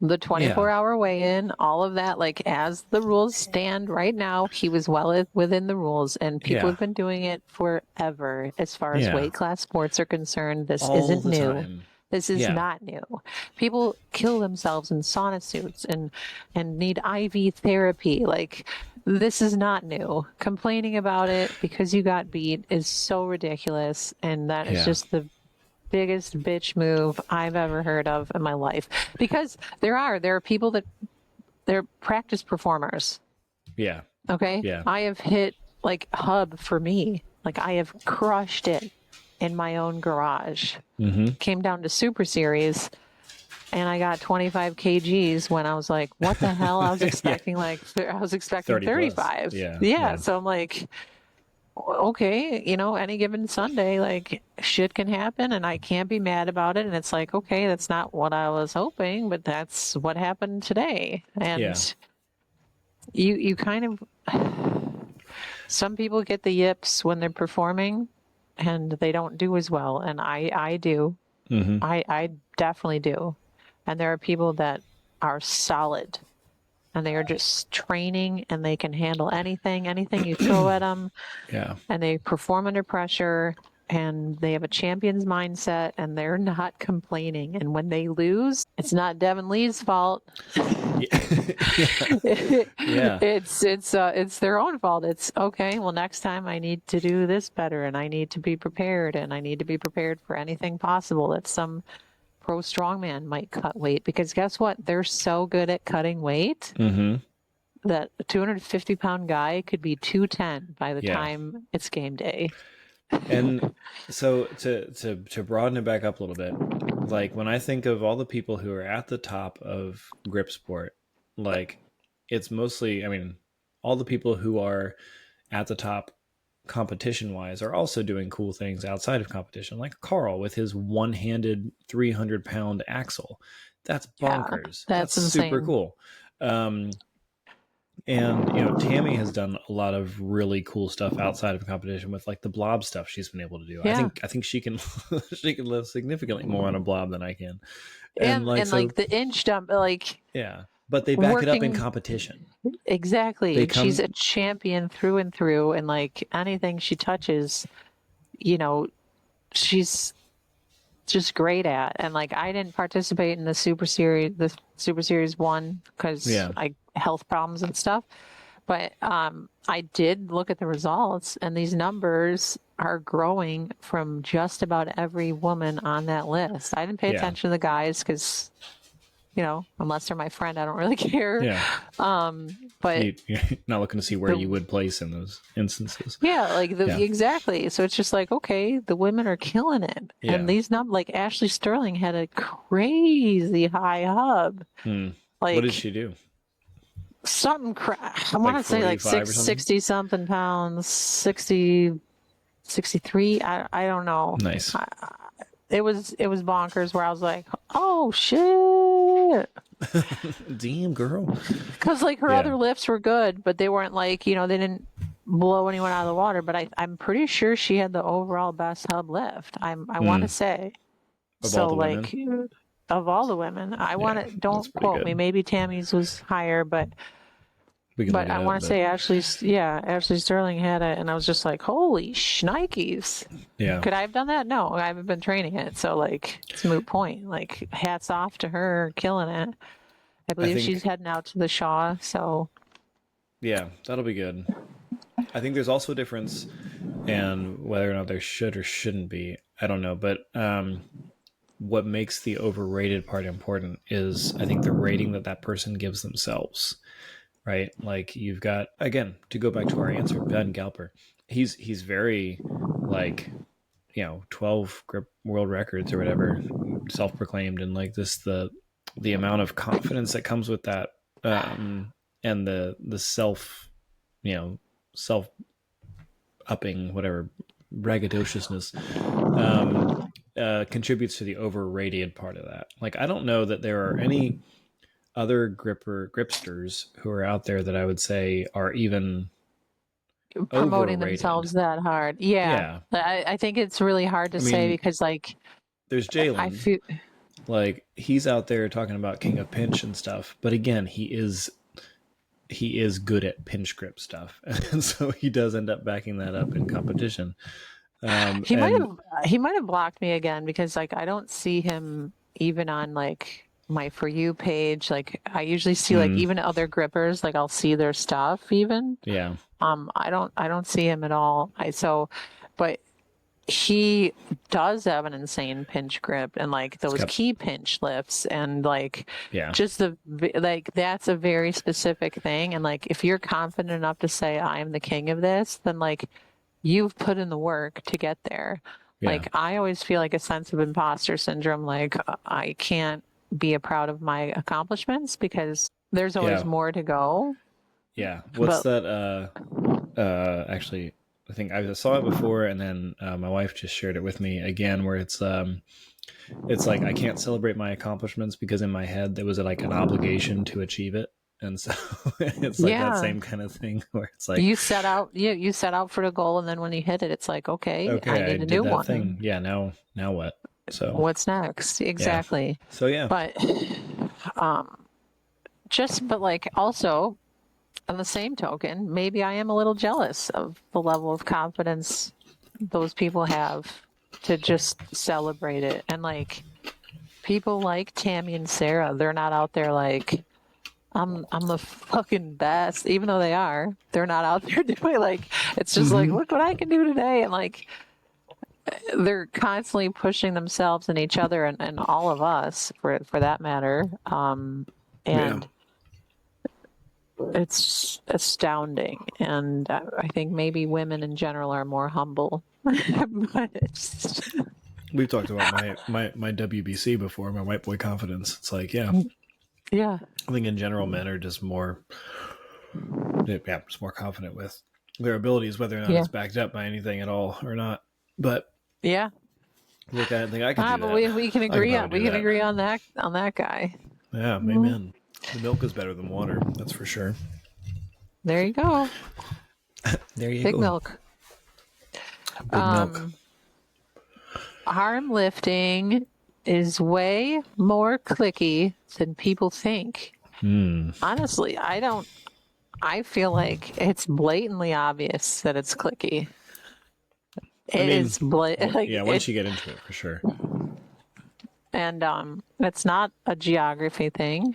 the yeah 24-hour weigh-in, all of that, like as the rules stand right now, he was well within the rules, and people yeah have been doing it forever. As far as yeah weight class sports are concerned, this all isn't the new. time. This is Yeah, not new. People kill themselves in sauna suits and need IV therapy. Like this is not new. Complaining about it because you got beat is so ridiculous, and that is yeah, just the biggest bitch move I've ever heard of in my life. Because there are people that they're practice performers. yeah, Okay. yeah. I have hit like hub for me. Like I have crushed it in my own garage. Mm-hmm. Came down to Super Series and I got 25 kgs when I was like, what the hell? I was Yeah, expecting I was expecting 30 plus. 35. Yeah, Yeah. yeah, So I'm like, okay, any given Sunday, like shit can happen and I can't be mad about it. And it's like, okay, that's not what I was hoping, but that's what happened today. yeah, And you kind of, some people get the yips when they're performing and they don't do as well. And I do. mm-hmm. I definitely do. And there are people that are solid and they are just training and they can handle anything you throw at them, Yeah, and they perform under pressure and they have a champion's mindset and they're not complaining. And when they lose, it's not Devin Lee's fault. yeah, yeah, It's their own fault. It's okay. Well, next time I need to do this better and I need to be prepared and I need to be prepared for anything possible that some pro strongman might cut weight, because guess what? They're so good at cutting weight mm-hmm. that a 250-pound guy could be 210 by the Yeah. time it's game day. And so to broaden it back up a little bit, like when I think of all the people who are at the top of grip sport, like it's mostly, I mean, all the people who are at the top competition wise are also doing cool things outside of competition, like Carl with his one-handed 300-pound axle. That's Yeah, bonkers. that's That's super insane. cool. And Tammy has done a lot of really cool stuff outside of competition with like the blob stuff she's been able to do. Yeah. I think she can she can live significantly more on a blob than I can. And And like and so like the inch dump, like yeah. But they back it up in working competition. exactly. They And she's come a champion through and through. And like anything she touches, you know, she's just great at. And like I didn't participate in the Super Series one because yeah. I health problems and stuff. But I did look at the results, and these numbers are growing from just about every woman on that list. I didn't pay Yeah. attention to the guys because, unless they're my friend, I don't really care. Yeah. But You're not looking to see where you would place in those instances. yeah, like Yeah. exactly. So it's just like, okay, the women are killing it. Yeah. And these numbers, like Ashley Sterling had a crazy high hub. Like, What did she do? something I want to say like 45 or something? 60 something pounds, 60, 63. I don't know. Nice. It was bonkers where I was like, oh shit. Damn girl. Because like her Yeah. other lifts were good, but they weren't like, they didn't blow anyone out of the water. But I'm pretty sure she had the overall best hub lift. I want to say. Of So all the like women? of all the women, I want to, don't that's pretty quote good. me. Maybe Tammy's was higher, but We can look But it I up, want to say Ashley Sterling had it, and I was just like, holy shnikes. yeah. Could I have done that? No, I haven't been training it. So, like, it's a moot point. Like, hats off to her, killing it. I believe think- she's heading out to the Shaw, so. Yeah, that'll be good. I think there's also a difference, and whether or not there should or shouldn't be, I don't know. But what makes the overrated part important is, I think, the rating that person gives themselves, right? Like, you've got, again, to go back to our answer, Ben Galper, he's very, like, 12 grip world records or whatever, self-proclaimed, and like this, the amount of confidence that comes with that, and the self, self upping, whatever, braggadociousness, contributes to the overrated part of that. Like, I don't know that there are any other gripsters who are out there that I would say are even promoting overrated. themselves that hard. Yeah. I think it's really hard to say because, like, there's Jalen. I feel like he's out there talking about King of Pinch and stuff, but again, he is good at pinch grip stuff, and so he does end up backing that up in competition. he might have blocked me again because, like, I don't see him even on, like, my For You page. Like, I usually see like even other grippers, like I'll see their stuff even. Yeah. I don't see him at all. But he does have an insane pinch grip and like those key pinch lifts and like just that's a very specific thing. And like, if you're confident enough to say I am the king of this, then like you've put in the work to get there. Yeah. Like, I always feel like a sense of imposter syndrome. Like, I can't be proud of my accomplishments because there's always more to go. Yeah. What's that? Actually, I think I saw it before, and then my wife just shared it with me again, where it's like, I can't celebrate my accomplishments because in my head there was like an obligation to achieve it, and so it's like that same kind of thing where it's like you set out for the goal, and then when you hit it, it's like okay, I need a new one. Thing. Yeah, now what? So what's next? Exactly. Yeah. So yeah, but but like also. On the same token, maybe I am a little jealous of the level of confidence those people have to just celebrate it. And like people like Tammy and Sarah, they're not out there like I'm the fucking best, even though they are. They're not out there doing like it's just like look what I can do today, and like they're constantly pushing themselves and each other and all of us for that matter. It's astounding, and I think maybe women in general are more humble. But we've talked about my WBC before, my white boy confidence. It's like, yeah. I think in general, men are just more confident with their abilities, whether or not it's backed up by anything at all or not. But look, I think I can do but that. we can agree on that guy. Yeah, amen. The milk is better than water, that's for sure. There you go. There you go. Big milk. Big milk. Arm lifting is way more clicky than people think. Honestly, I feel like it's blatantly obvious that it's clicky. It's blatant. Yeah, once you get into it, for sure. And it's not a geography thing.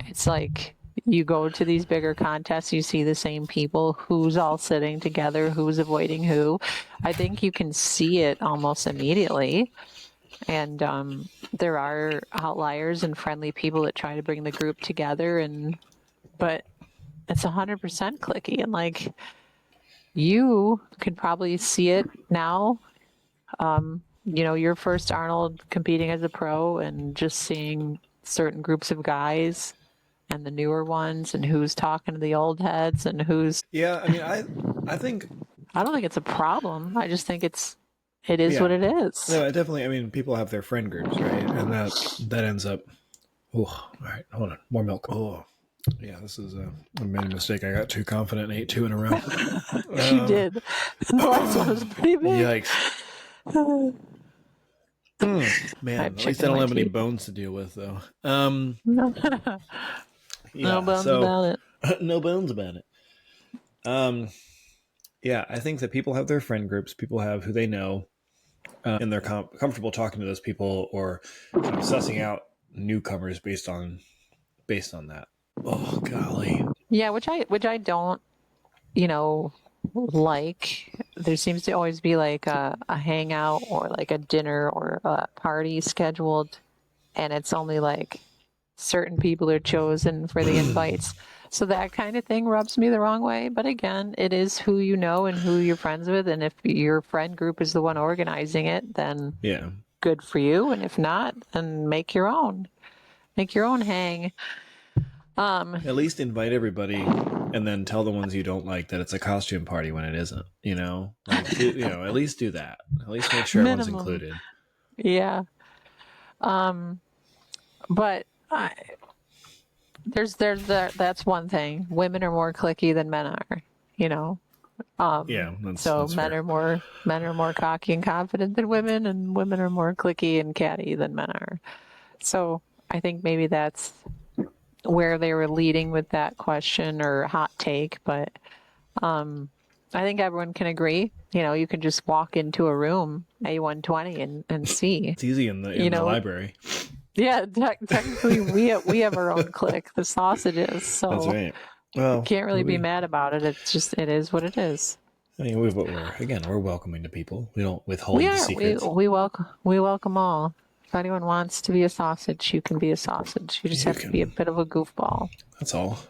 It's like you go to these bigger contests, you see the same people, who's all sitting together, who's avoiding who. I think you can see it almost immediately. And there are outliers and friendly people that try to bring the group together, but it's 100% clicky. And like, you could probably see it now. Your first Arnold competing as a pro and just seeing certain groups of guys and the newer ones and who's talking to the old heads and who's... Yeah, I mean, I think... I don't think it's a problem. I just think it is what it is. No, definitely. I mean, people have their friend groups, right? And that ends up... Oh, all right, hold on. More milk. Oh, yeah, this is I made a mistake. I got too confident and ate 2 in a row. You did. The last one was pretty big. Yikes. Man, at least I don't have any bones to deal with, though. No bones about it. No bones about it. I think that people have their friend groups. People have who they know, and they're comfortable talking to those people or kind of sussing out newcomers based on that. Oh golly. Yeah, which I don't, like. there seems to always be like a hangout or like a dinner or a party scheduled, and it's only like certain people are chosen for the invites. So that kind of thing rubs me the wrong way. But again, it is who you know and who you're friends with. And if your friend group is the one organizing it, then Yeah. good for you. And if not, then make your own. Make your own hang. At least invite everybody and then tell the ones you don't like that it's a costume party when it isn't, you know? Like, at least do that. At least make sure everyone's Minimum. included. Yeah. But that's one thing. Women are more cliquey than men are, you know. Yeah, So that's men fair. are more cocky and confident than women, and women are more cliquey and catty than men are. So I think maybe that's where they were leading with that question or hot take. But I think everyone can agree. You know, you can just walk into a room A120 and see. It's easy in the library. Yeah, technically we have our own clique, the sausages. So That's right. Well, can't really be mad about it. It's just it is what it is. I mean, we're welcoming to people. We don't withhold We the are. secrets. We welcome all. If anyone wants to be a sausage, you can be a sausage. You just have to be a bit of a goofball. That's all.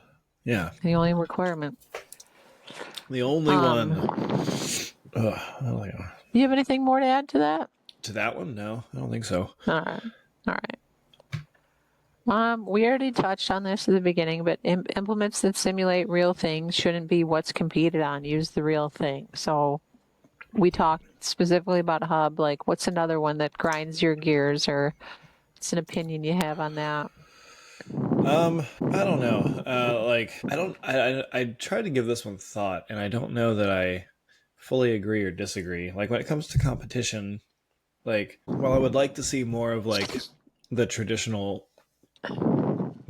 Yeah. The only requirement. The only one. Do you have anything more to add to that? To that one? No, I don't think so. All right. We already touched on this at the beginning, but implements that simulate real things shouldn't be what's competed on. Use the real thing. So we talked specifically about a hub. Like, what's another one that grinds your gears, or what's an opinion you have on that? I don't know. I tried to give this one thought, and I don't know that I fully agree or disagree. Like, when it comes to competition, like, while I would like to see more of like the traditional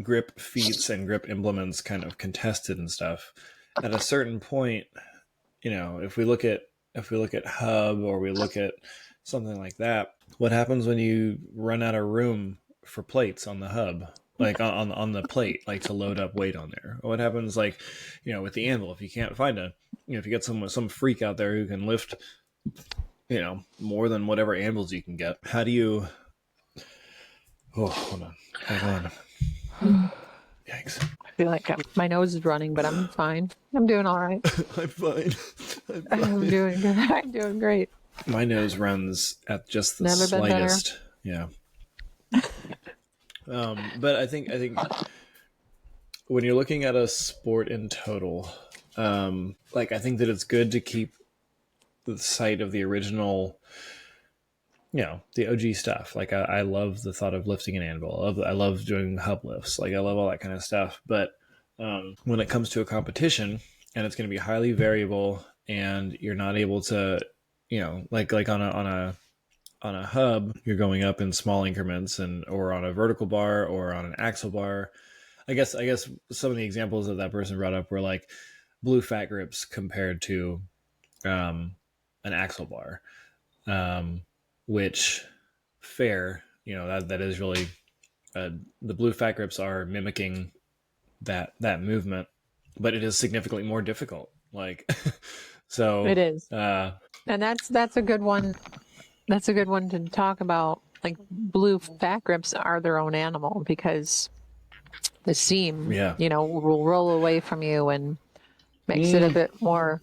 grip feats and grip implements kind of contested and stuff, at a certain point, you know, if we look at hub, or we look at something like that, what happens when you run out of room for plates on the hub, like on the plate, like to load up weight on there? What happens, like, you know, with the anvil, if you can't find if you get some freak out there who can lift, you know, more than whatever anvils you can get, how do you hold on. Yikes. I feel like my nose is running, but I'm fine. I'm doing all right. I'm fine. I'm doing good. I'm doing great. My nose runs at just the Never been better. slightest. Yeah. But I think when you're looking at a sport in total, like, I think that it's good to keep the sight of the original, you know, the OG stuff. Like, I love the thought of lifting an anvil. I love doing hub lifts. Like, I love all that kind of stuff. But when it comes to a competition, and it's going to be highly variable, and you're not able to, you know, like on a hub, you're going up in small increments, or on a vertical bar or on an axle bar. I guess some of the examples that person brought up were like blue fat grips compared to an axle bar, which, fair, you know, that is really the blue fat grips are mimicking that movement, but it is significantly more difficult. Like, so It is, and that's a good one. That's a good one to talk about. Like, blue fat grips are their own animal, because the seam, you know, will roll away from you and makes it a bit more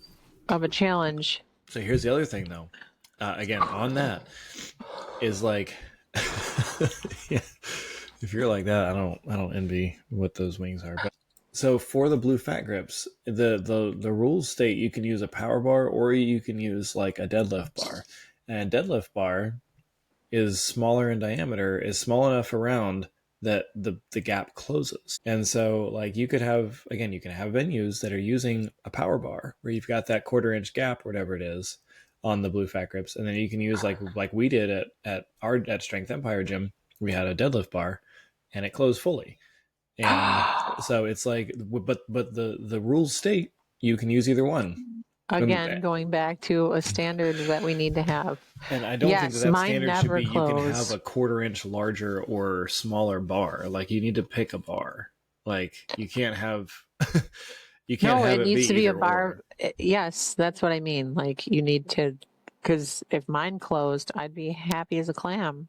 of a challenge. So here's the other thing, though. Again, on that is like, yeah, if you're like that, I don't envy what those wings are. But so for the blue fat grips, the rules state you can use a power bar, or you can use like a deadlift bar. And deadlift bar is smaller in diameter, is small enough around that the gap closes. And so, like, you can have venues that are using a power bar where you've got that 1/4 inch gap, whatever it is, on the blue fat grips. And then you can use like we did at Strength Empire gym. We had a deadlift bar and it closed fully. And so it's like, but the rules state you can use either one. Again, going back to a standard that we need to have. And I don't think that standard should be you can have a 1/4 inch larger or smaller bar. Like, you need to pick a bar. Like, you can't have You can't No, have it it needs be to be a either bar. or. Yes, that's what I mean. Like you need to, because if mine closed, I'd be happy as a clam.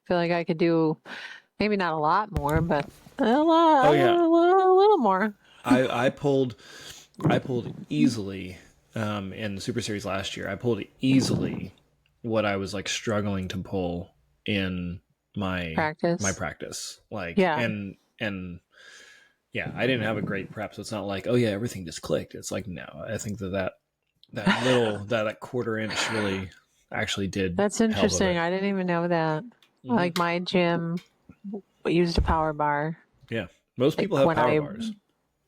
Feel like I could do maybe not a lot more, but Oh yeah, a little more. I pulled easily in the Super Series last year. I pulled easily what I was like struggling to pull in my Practice. practice. Like Yeah. and yeah, I didn't have a great prep, so it's not like, oh yeah, everything just clicked. It's like, no, I think that little that quarter inch really actually did That's help a interesting. bit. I didn't even know that. Like my gym used a power bar. Yeah, most Like people have power bars.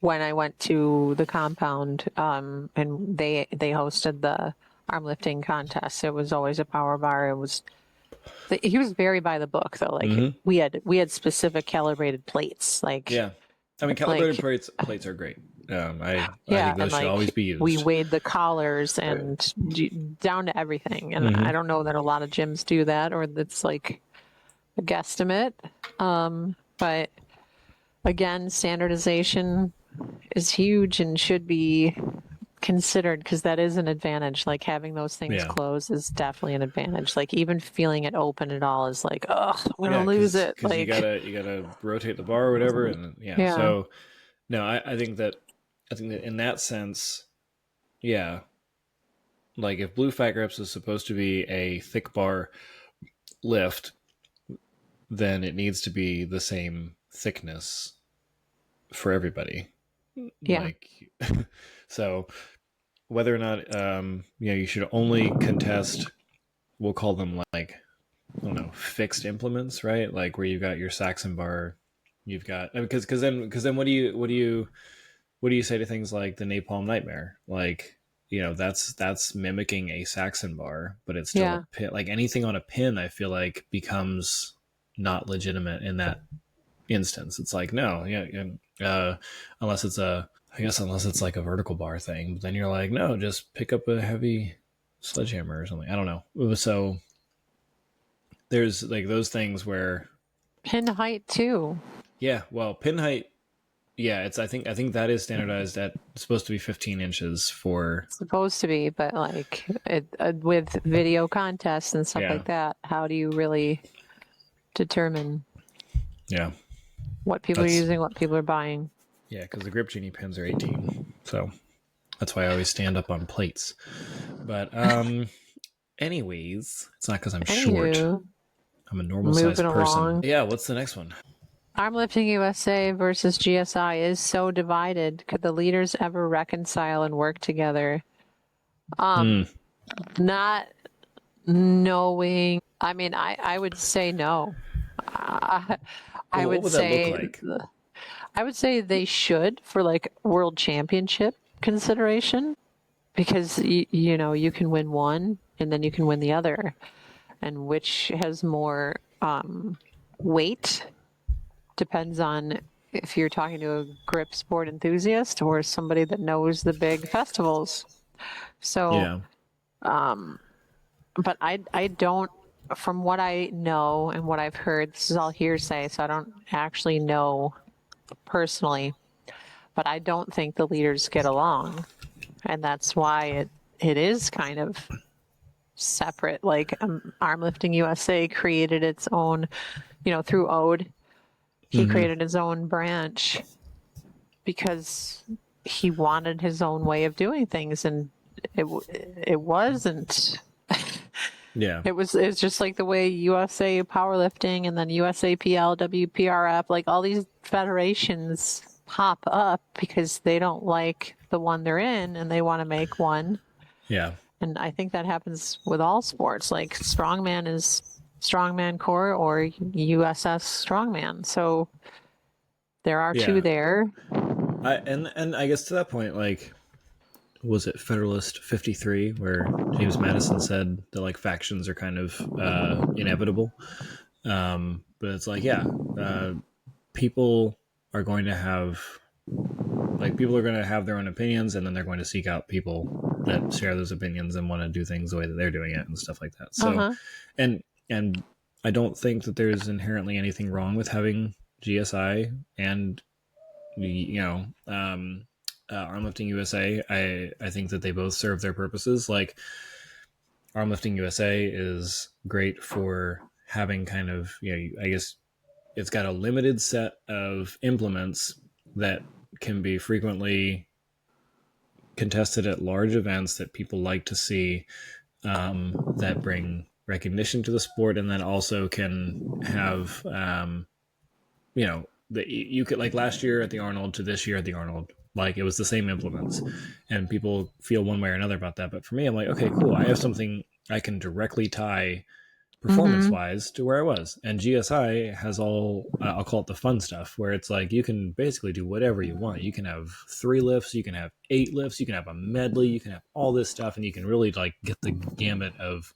when I went to the compound, and they hosted the arm lifting contest. It was always a power bar. It was he was very by the book though. Like we had specific calibrated plates. Yeah, I mean, calibrated Like plates are great. I yeah, think and those should always like be we used. weighed the collars and down to everything. And I don't know that a lot of gyms do that, or that's like a guesstimate. But again, standardization is huge and should be considered because that is an advantage. Like having those things Yeah, closed is definitely an advantage. Like even feeling it open at all is like, oh, I'm yeah, gonna lose it. because Like, you gotta rotate the bar or whatever, and yeah. yeah, So no, I think that in that sense, yeah, like if blue fat grips is supposed to be a thick bar lift, then it needs to be the same thickness for everybody. yeah, Like, so whether or not you should only contest, we'll call them like, I don't know, fixed implements, right? Like where you've got your Saxon bar, you've got, because then what do you say to things like the Napalm Nightmare? Like, that's mimicking a Saxon bar, but it's still a yeah. pin. Like anything on a pin, I feel like becomes not legitimate in that instance. It's like, no, unless it's unless it's like a vertical bar thing, but then you're like, no, just pick up a heavy sledgehammer or something. I don't know. So there's like those things where, Pin height too. yeah, well, pin height, yeah, I think that is standardized at, it's supposed to be 15 inches for, Supposed to be, but like with video contests and stuff yeah, like that, how do you really determine yeah, what people are that's, using, what people are buying? yeah, because the Grip Genie pins are 18. So that's why I always stand up on plates. But anyways, it's not because I'm short. Anywho, I'm a normal sized moving person. along. Yeah, what's the next one? Armlifting USA versus GSI is so divided. Could the leaders ever reconcile and work together? Not knowing. I mean, I would say no. I Well, what would would that look say like? I would say they should for like world championship consideration because you know you can win one and then you can win the other, and which has more weight depends on if you're talking to a grip sport enthusiast or somebody that knows the big festivals. So, Yeah. but I don't, from what I know and what I've heard, this is all hearsay, so I don't actually know personally, but I don't think the leaders get along. And that's why it is kind of separate. Like Armlifting USA created its own, through Ode, he created his own branch because he wanted his own way of doing things, and it wasn't. Yeah. It's just like the way USA Powerlifting and then USAPL, WPRF, like all these federations pop up because they don't like the one they're in and they want to make one. Yeah. And I think that happens with all sports. Like strongman is strongman core or USS strongman. So there are two there. And I guess to that point, like, was it Federalist 53 where James Madison said that like factions are kind of inevitable? But it's like, yeah, people are going to have their own opinions, and then they're going to seek out people that share those opinions and want to do things the way that they're doing it and stuff like that. So, and I don't think that there's inherently anything wrong with having GSI and Armlifting USA. I think that they both serve their purposes. Like Armlifting USA is great for having kind of, I guess it's got a limited set of implements that can be frequently contested at large events that people like to see, that bring recognition to the sport, and then also can have, you could, like last year at the Arnold to this year at the Arnold, like it was the same implements, and people feel one way or another about that. But for me, I'm like, okay, cool. I have something I can directly tie performance wise to where I was. And GSI has all, I'll call it the fun stuff, where it's like you can basically do whatever you want. You can have 3 lifts, you can have 8 lifts, you can have a medley, you can have all this stuff, and you can really like get the gamut of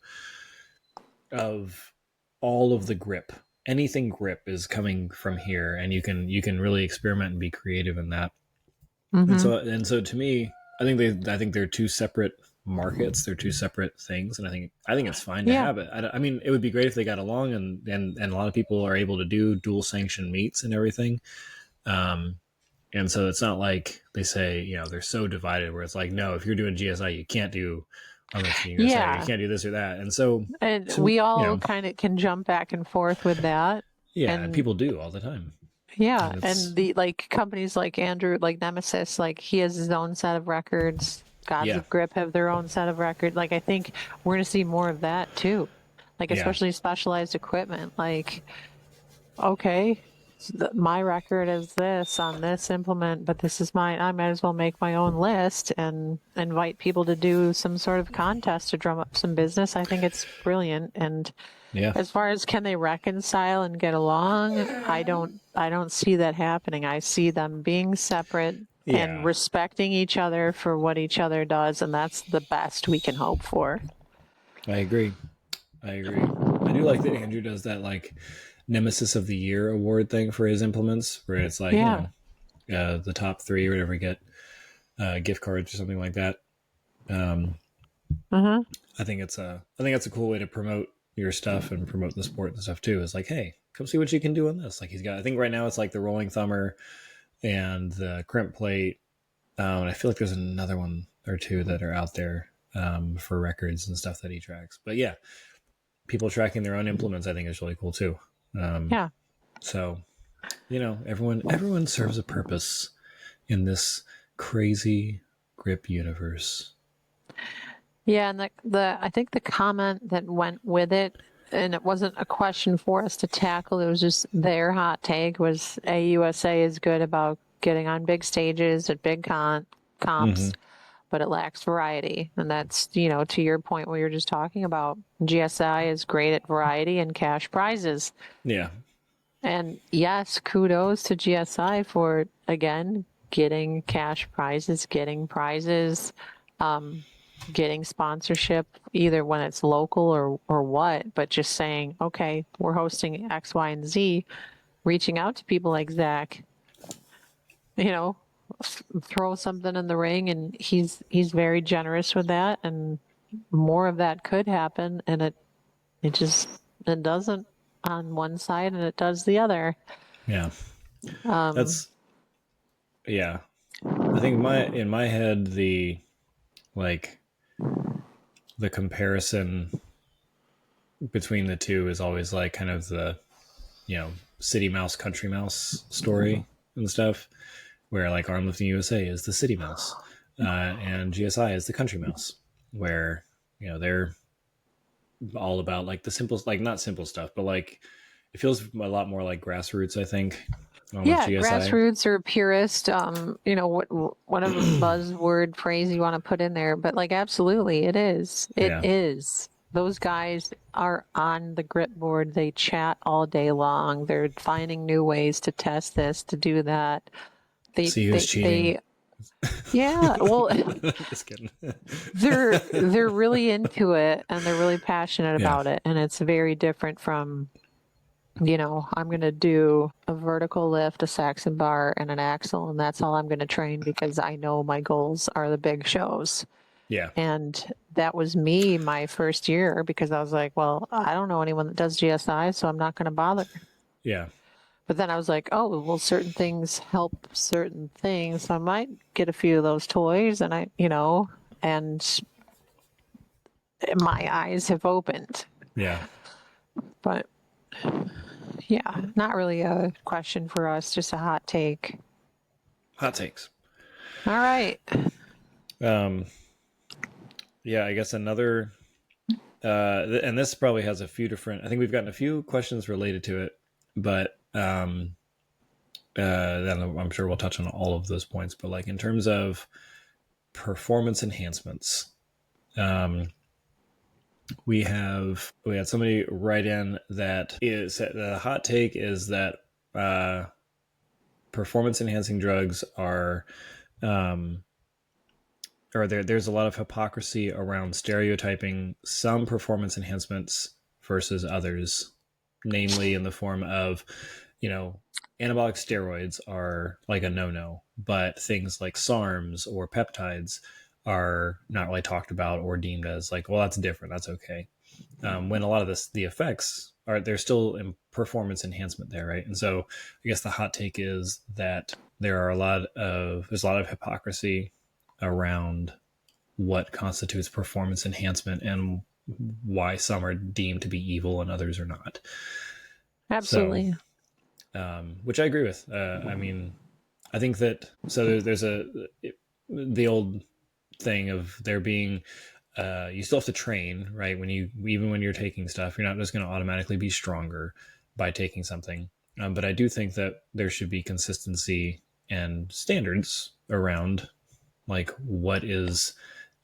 all of the grip. Anything grip is coming from here, and you can really experiment and be creative in that. And so to me, I think they're 2 separate markets. They're 2 separate things, and I think it's fine to have it. I mean, it would be great if they got along, and a lot of people are able to do dual sanction meets and everything. And so it's not like they say, they're so divided where it's like, no, if you're doing GSI, you can't do Armlifting USA, you can't do this or that. And so, we all kind of can jump back and forth with that. Yeah, and people do all the time. Yeah, and the companies like Andrew, like Nemesis, like he has his own set of records. Gods of Grip have their own set of records. Like I think we're going to see more of that too. Like especially specialized equipment. Like, okay, my record is this on this implement, but this is mine. I might as well make my own list and invite people to do some sort of contest to drum up some business. I think it's brilliant. And as far as can they reconcile and get along, I don't see that happening. I see them being separate and respecting each other for what each other does, and that's the best we can hope for. I agree. I do like that Andrew does that like Nemesis of the Year award thing for his implements, where it's like the top 3 or whatever get gift cards or something like that. I think it's a cool way to promote your stuff and promote the sport and stuff too. Is like, hey, come see what you can do on this. Like he's got, I think right now it's like the rolling thumber and the crimp plate. And I feel like there's another one or 2 that are out there for records and stuff that he tracks. But yeah, people tracking their own implements, I think is really cool too. So, everyone serves a purpose in this crazy grip universe. Yeah, and I think the comment that went with it, and it wasn't a question for us to tackle, it was just their hot take, was AUSA is good about getting on big stages at big comps, but it lacks variety. And that's, to your point what you're just talking about. GSI is great at variety and cash prizes. Yeah. And yes, kudos to GSI for, again, getting cash prizes, getting prizes, getting sponsorship, either when it's local or what, but just saying, okay, we're hosting X, Y, and Z, reaching out to people like Zach, throw something in the ring, and he's very generous with that, and more of that could happen, and it doesn't on one side and it does the other. I think in my head the comparison between the 2 is always like kind of the city mouse country mouse story and stuff, where like Armlifting USA is the city mouse and GSI is the country mouse, where they're all about like the simple, like not simple stuff, but like it feels a lot more like grassroots, I think. Grassroots or purist, whatever buzzword phrase you want to put in there, but like absolutely it is. It is. Those guys are on the grip board. They chat all day long. They're finding new ways to test this, to do that. See who's cheating. Well, just kidding. they're really into it, and they're really passionate about it, and it's very different from, I'm going to do a vertical lift, a Saxon bar, and an axle, and that's all I'm going to train because I know my goals are the big shows. Yeah. And that was me my first year, because I was like, well, I don't know anyone that does GSI, so I'm not going to bother. Yeah. But then I was like, oh, well, certain things help certain things. So I might get a few of those toys, and and my eyes have opened. Yeah. But yeah, not really a question for us, just a hot take. Hot takes. All right. Yeah, I guess another, and this probably has a few different. I think we've gotten a few questions related to it, but then I'm sure we'll touch on all of those points. But like in terms of performance enhancements, we had somebody write in that is the hot take is that performance enhancing drugs are or there's a lot of hypocrisy around stereotyping some performance enhancements versus others, namely in the form of, anabolic steroids are like a no-no, but things like SARMs or peptides are not really talked about or deemed as like, well, that's different, that's okay. When a lot of the effects are, there's still in performance enhancement there, right? And so I guess the hot take is that there's a lot of hypocrisy around what constitutes performance enhancement and why some are deemed to be evil and others are not. Absolutely. So, which I agree with. I mean, I think that, so there's the old thing of there being, you still have to train, right? Even when you're taking stuff, you're not just going to automatically be stronger by taking something. But I do think that there should be consistency and standards around like what is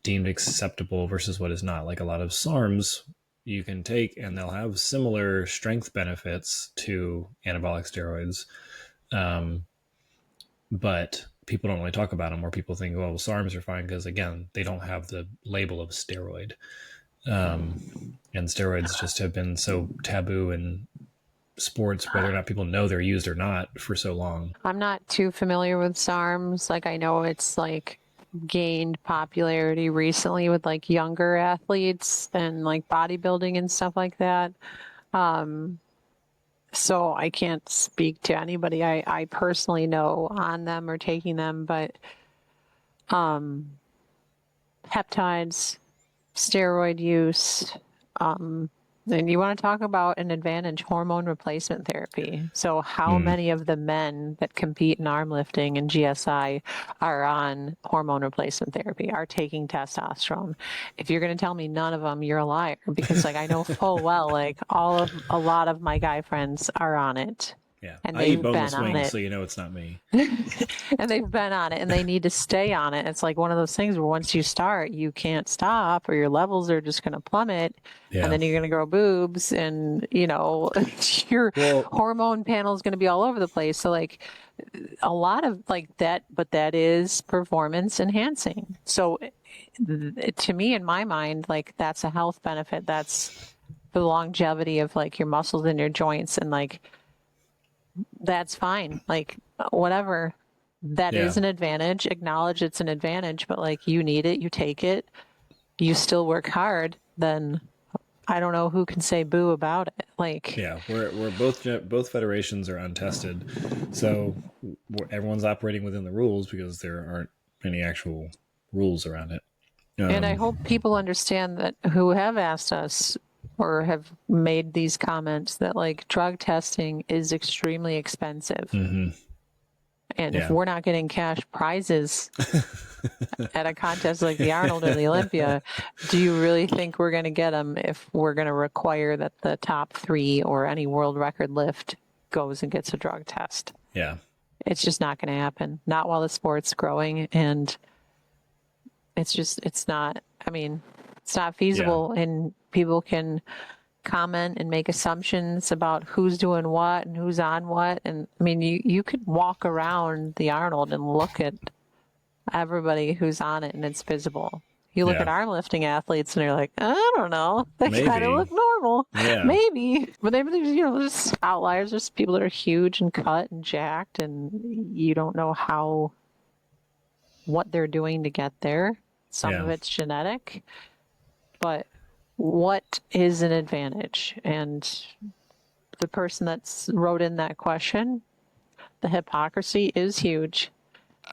deemed acceptable versus what is not. Like a lot of SARMs you can take and they'll have similar strength benefits to anabolic steroids. But people don't really talk about them, or people think, well, SARMs are fine because, again, they don't have the label of steroid. And steroids just have been so taboo in sports, whether or not people know they're used or not, for so long. I'm not too familiar with SARMs. Like, I know it's like gained popularity recently with like younger athletes and like bodybuilding and stuff like that. So I can't speak to anybody I personally know on them or taking them, but peptides, steroid use, and you want to talk about an advantage, hormone replacement therapy. So how many of the men that compete in arm lifting and GSI are on hormone replacement therapy, are taking testosterone? If you're going to tell me none of them, you're a liar, because like I know full well, like a lot of my guy friends are on it. Yeah, And I eat boneless on wings, it. so you know it's not me. And they've been on it and they need to stay on it. It's like one of those things where once you start, you can't stop, or your levels are just going to plummet. Yeah. And then you're going to grow boobs, and your hormone panel is going to be all over the place. So like a lot of like that, but that is performance enhancing. So to me, in my mind, like that's a health benefit. That's the longevity of like your muscles and your joints, and like that's fine. Like whatever. That is an advantage. Acknowledge it's an advantage, but like you need it, you take it, you still work hard, then I don't know who can say boo about it. Like, yeah, we're both federations are untested, so everyone's operating within the rules because there aren't any actual rules around it. And I hope people understand that, who have asked us or have made these comments, that like drug testing is extremely expensive. Mm-hmm. And if we're not getting cash prizes at a contest like the Arnold or the Olympia, do you really think we're going to get them if we're going to require that the top 3 or any world record lift goes and gets a drug test? Yeah. It's just not going to happen. Not while the sport's growing. And it's not feasible. Yeah. And people can comment and make assumptions about who's doing what and who's on what. And I mean, you could walk around the Arnold and look at everybody who's on it, and it's visible. You look at arm lifting athletes and you're like, I don't know, they kind of look normal. Yeah. Maybe, but there's just outliers. There's people that are huge and cut and jacked, and you don't know what they're doing to get there. Some of it's genetic, but what is an advantage? And the person that's wrote in that question, the hypocrisy is huge.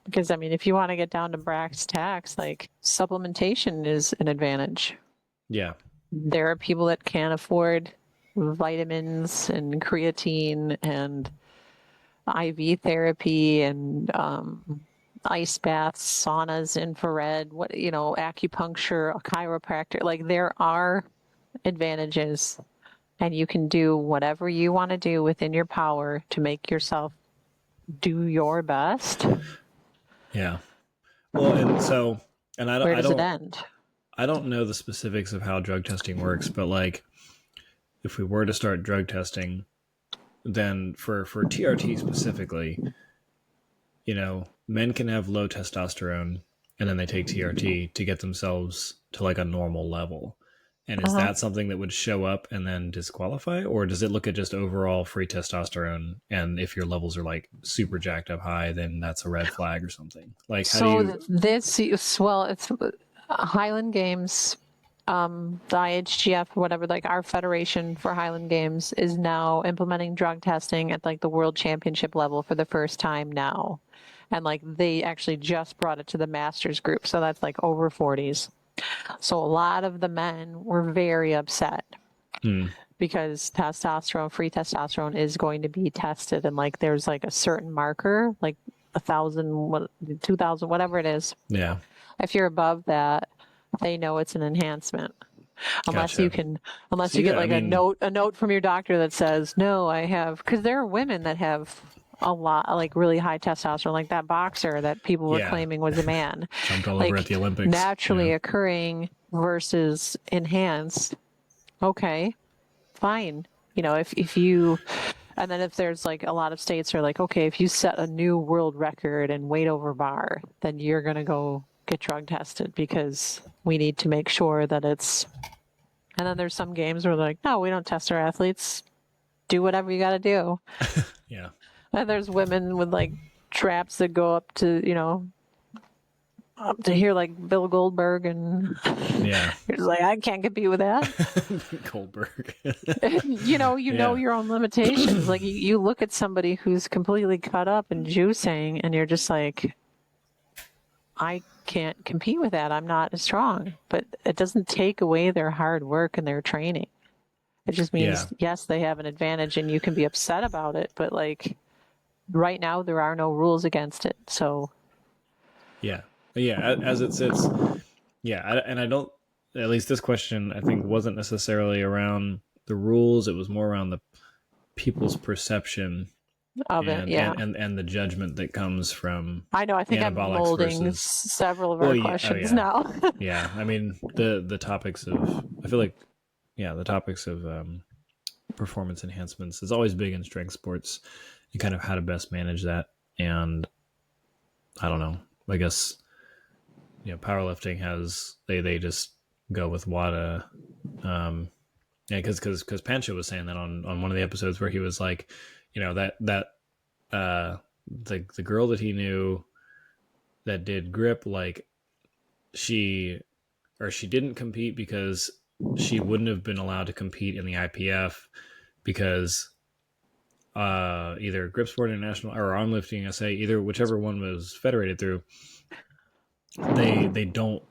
Because, I mean, if you want to get down to brass tacks, like supplementation is an advantage. Yeah. There are people that can't afford vitamins and creatine and IV therapy and ice baths, saunas, infrared, acupuncture, a chiropractor. Like there are advantages, and you can do whatever you want to do within your power to make yourself do your best. Yeah. Well, and Where does it end? I don't know the specifics of how drug testing works, but like if we were to start drug testing, then for TRT specifically, men can have low testosterone and then they take TRT to get themselves to like a normal level. And is that something that would show up and then disqualify, or does it look at just overall free testosterone? And if your levels are like super jacked up high, then that's a red flag or something. Like, it's Highland Games, the IHGF, whatever, like our federation for Highland Games is now implementing drug testing at like the world championship level for the first time now. And like they actually just brought it to the masters group. So that's like over 40s. So a lot of the men were very upset because free testosterone is going to be tested. And like, there's like a certain marker, like 1,000, 2,000, whatever it is. Yeah. If you're above that, they know it's an enhancement. Unless Gotcha. you get like a note from your doctor that says, no, I have, because there are women that have a lot, like really high testosterone, like that boxer that people were claiming was a man. Jumped all over at the Olympics. Naturally occurring versus enhanced. Okay, fine. If you, and then if there's like a lot of states are like, okay, if you set a new world record in weight over bar, then you're going to go get drug tested because we need to make sure that it's, and then there's some games where they're like, no, we don't test our athletes. Do whatever you got to do. Yeah. And there's women with like traps that go up to, up to here like Bill Goldberg, and you're just like, I can't compete with that. Goldberg. you know your own limitations. Like you look at somebody who's completely cut up and juicing, and you're just like, I can't compete with that. I'm not as strong. But it doesn't take away their hard work and their training. It just means, yes, they have an advantage and you can be upset about it. But like right now, there are no rules against it. So. Yeah. As it sits. Yeah. And I don't, at least this question, I think wasn't necessarily around the rules. It was more around the people's perception of it, and the judgment that comes from. I know. I think I'm molding several of our questions now. Yeah, I mean the topics of, I feel like, the topics of performance enhancements is always big in strength sports, and kind of how to best manage that. And I don't know. I guess powerlifting has they just go with WADA. Because Pancho was saying that on one of the episodes where he was like, the girl that he knew that did grip, like she didn't compete because she wouldn't have been allowed to compete in the IPF because either Grip Sport International or Armlifting SA, either whichever one was federated through, they don't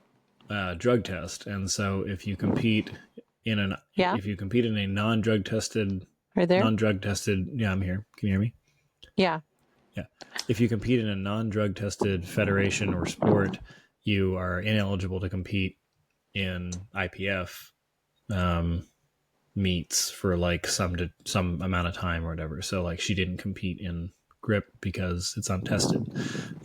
drug test. And so if you compete in a non-drug tested, I'm here. Can you hear me? Yeah. If you compete in a non-drug tested federation or sport, you are ineligible to compete in IPF meets for like some amount of time or whatever. So like she didn't compete in grip because it's untested.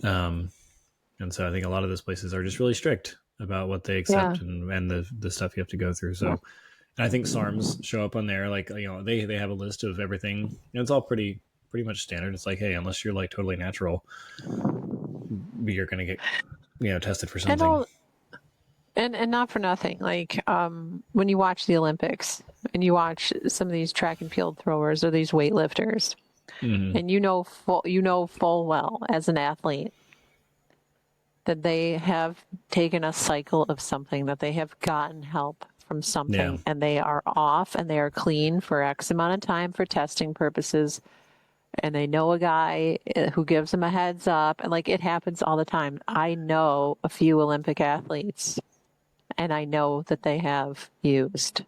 And so I think a lot of those places are just really strict about what they accept and the stuff you have to go through. So, and I think SARMs show up on there, like, they have a list of everything, and it's all pretty much standard. It's like, hey, unless you're like totally natural, you're going to get, tested for something. And not for nothing, like when you watch the Olympics and you watch some of these track and field throwers or these weightlifters, and full well as an athlete that they have taken a cycle of something, that they have gotten help from something and they are off and they are clean for X amount of time for testing purposes. And they know a guy who gives them a heads up. And like, it happens all the time. I know a few Olympic athletes and I know that they have used.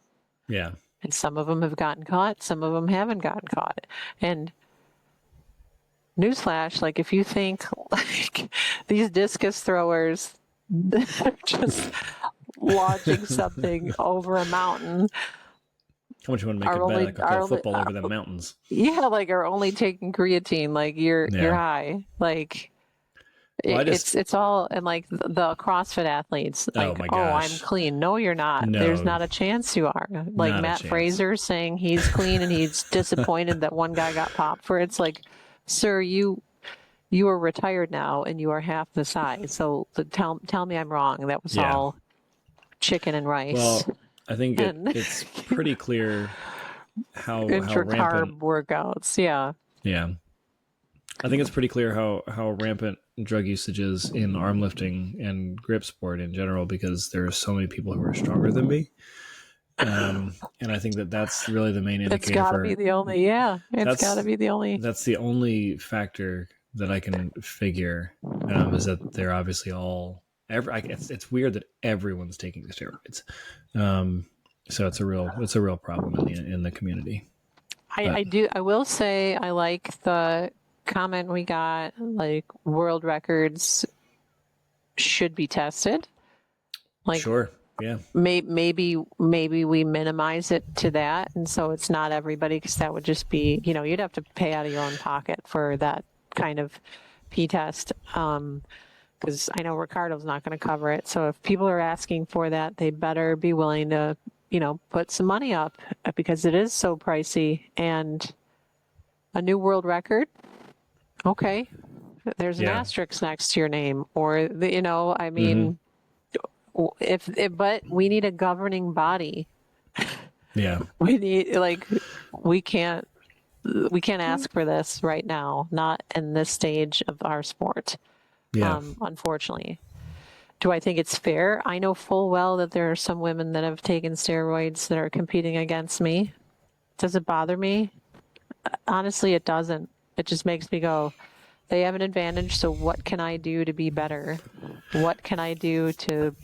Yeah. And some of them have gotten caught. Some of them haven't gotten caught. And newsflash, like if you think like these discus throwers, they're just launching something over a mountain. How much you want to make it bet I could throw football over the mountains? Yeah, like are only taking creatine. Like you're high. Like it's all, and like the CrossFit athletes. Like, oh my gosh, I'm clean. No, you're not. No, there's not a chance you are. Like Matt Fraser saying he's clean and he's disappointed that one guy got popped for it. It's like, sir, you are retired now and you are half the size. So tell me I'm wrong. That was all chicken and rice. Well, I think it's pretty clear how intra-carb workouts. Yeah. I think it's pretty clear how rampant drug usage is in arm lifting and grip sport in general, because there are so many people who are stronger than me. And I think that's really the main indicator. It's got to be the only. Yeah, it's got to be the only. That's the only factor that I can figure, is that they're obviously all. It's weird that everyone's taking the steroids, so it's a real problem in the community. I will say I like the comment we got, like world records should be tested. Like sure, yeah. Maybe we minimize it to that, and so it's not everybody, because that would just be, you'd have to pay out of your own pocket for that kind of P-test. Because I know Ricardo's not going to cover it. So if people are asking for that, they better be willing to, put some money up, because it is so pricey. And a new world record, okay, there's an asterisk next to your name, or I mean, but we need a governing body. Yeah, we need we can't ask for this right now, not in this stage of our sport. Yeah. Unfortunately. Do I think it's fair? I know full well that there are some women that have taken steroids that are competing against me. Does it bother me? Honestly, it doesn't. It just makes me go, they have an advantage, so what can I do to be better? What can I do to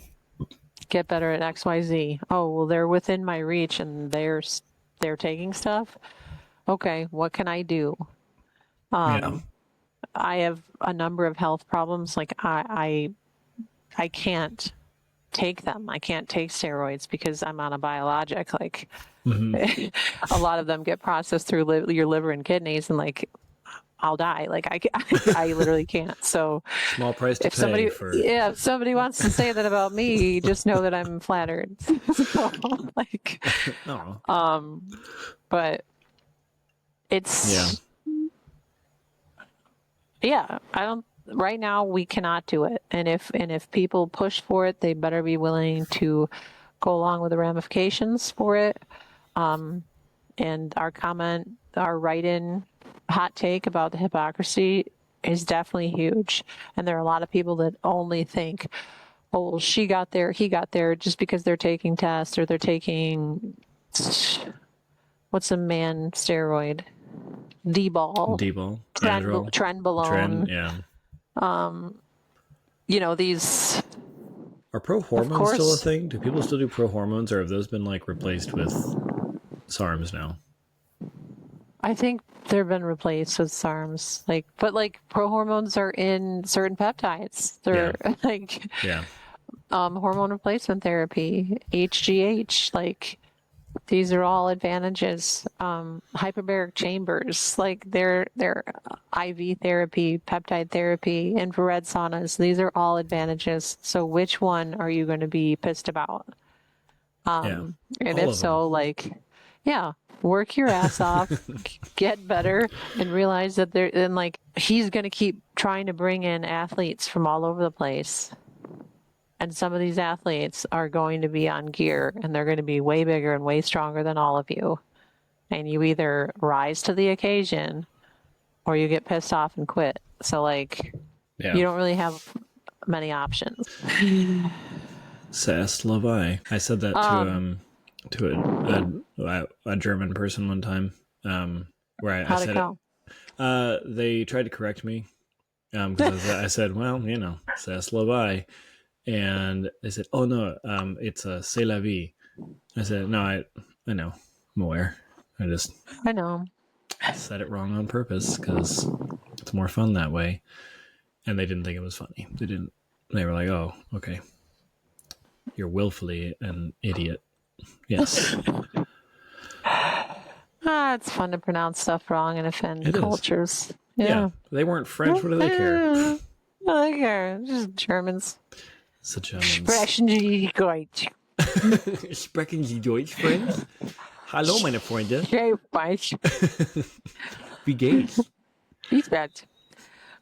get better at XYZ? Oh, well, they're within my reach and they're taking stuff. Okay, what can I do? I have a number of health problems. Like I can't take them. I can't take steroids because I'm on a biologic. Like a lot of them get processed through your liver and kidneys, and like I'll die. Like I literally can't. So small price to pay for. Yeah, if somebody wants to say that about me, just know that I'm flattered. So, like, but it's. Yeah, I don't. Right now, we cannot do it, and if people push for it, they better be willing to go along with the ramifications for it. And our write-in hot take about the hypocrisy is definitely huge, and there are a lot of people that only think, "Oh, well, she got there, he got there," just because they're taking tests or they're taking what's a man steroid. D-ball, trenbolone. These are pro hormones still a thing? Do people still do pro hormones, or have those been like replaced with SARMs now? I think they've been replaced with SARMs. But pro hormones are in certain peptides. They're hormone replacement therapy, HGH, these are all advantages. Hyperbaric chambers, they're IV therapy, peptide therapy, infrared saunas. These are all advantages. So which one are you going to be pissed about? And if so, work your ass off, get better, and realize that he's going to keep trying to bring in athletes from all over the place. And some of these athletes are going to be on gear, and they're going to be way bigger and way stronger than all of you. And you either rise to the occasion or you get pissed off and quit. So you don't really have many options. Saslavai. I said that to a German person one time. Where I how'd it said go? it. They tried to correct me because I said, well, Saslavai, and they said, oh no, it's a c'est la vie. I said, no, I know, I'm aware. I just I know. said it wrong on purpose because it's more fun that way. And they didn't think it was funny. They didn't. They were like, oh, okay. You're willfully an idiot. Yes. It's fun to pronounce stuff wrong and offend It is. cultures. Yeah. They weren't French. What do they care? They care. Just Germans. It's the Germans. Sprechen Sie Deutsch. Sprechen Sie Deutsch, friends? Hallo, meine Freunde. Sehr falsch. Wie geht's? Respect.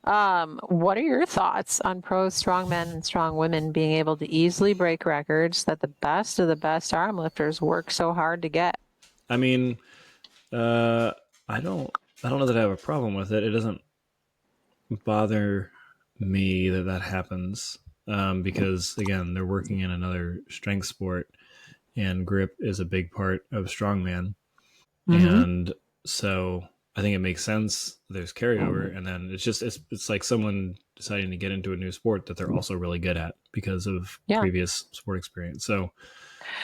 What are your thoughts on pro strong men and strong women being able to easily break records that the best of the best arm lifters work so hard to get? I mean, I don't know that I have a problem with it. It doesn't bother me that happens because again, they're working in another strength sport, and grip is a big part of strongman, and so I think it makes sense. There's carryover, and then it's like someone deciding to get into a new sport that they're also really good at because of previous sport experience. So,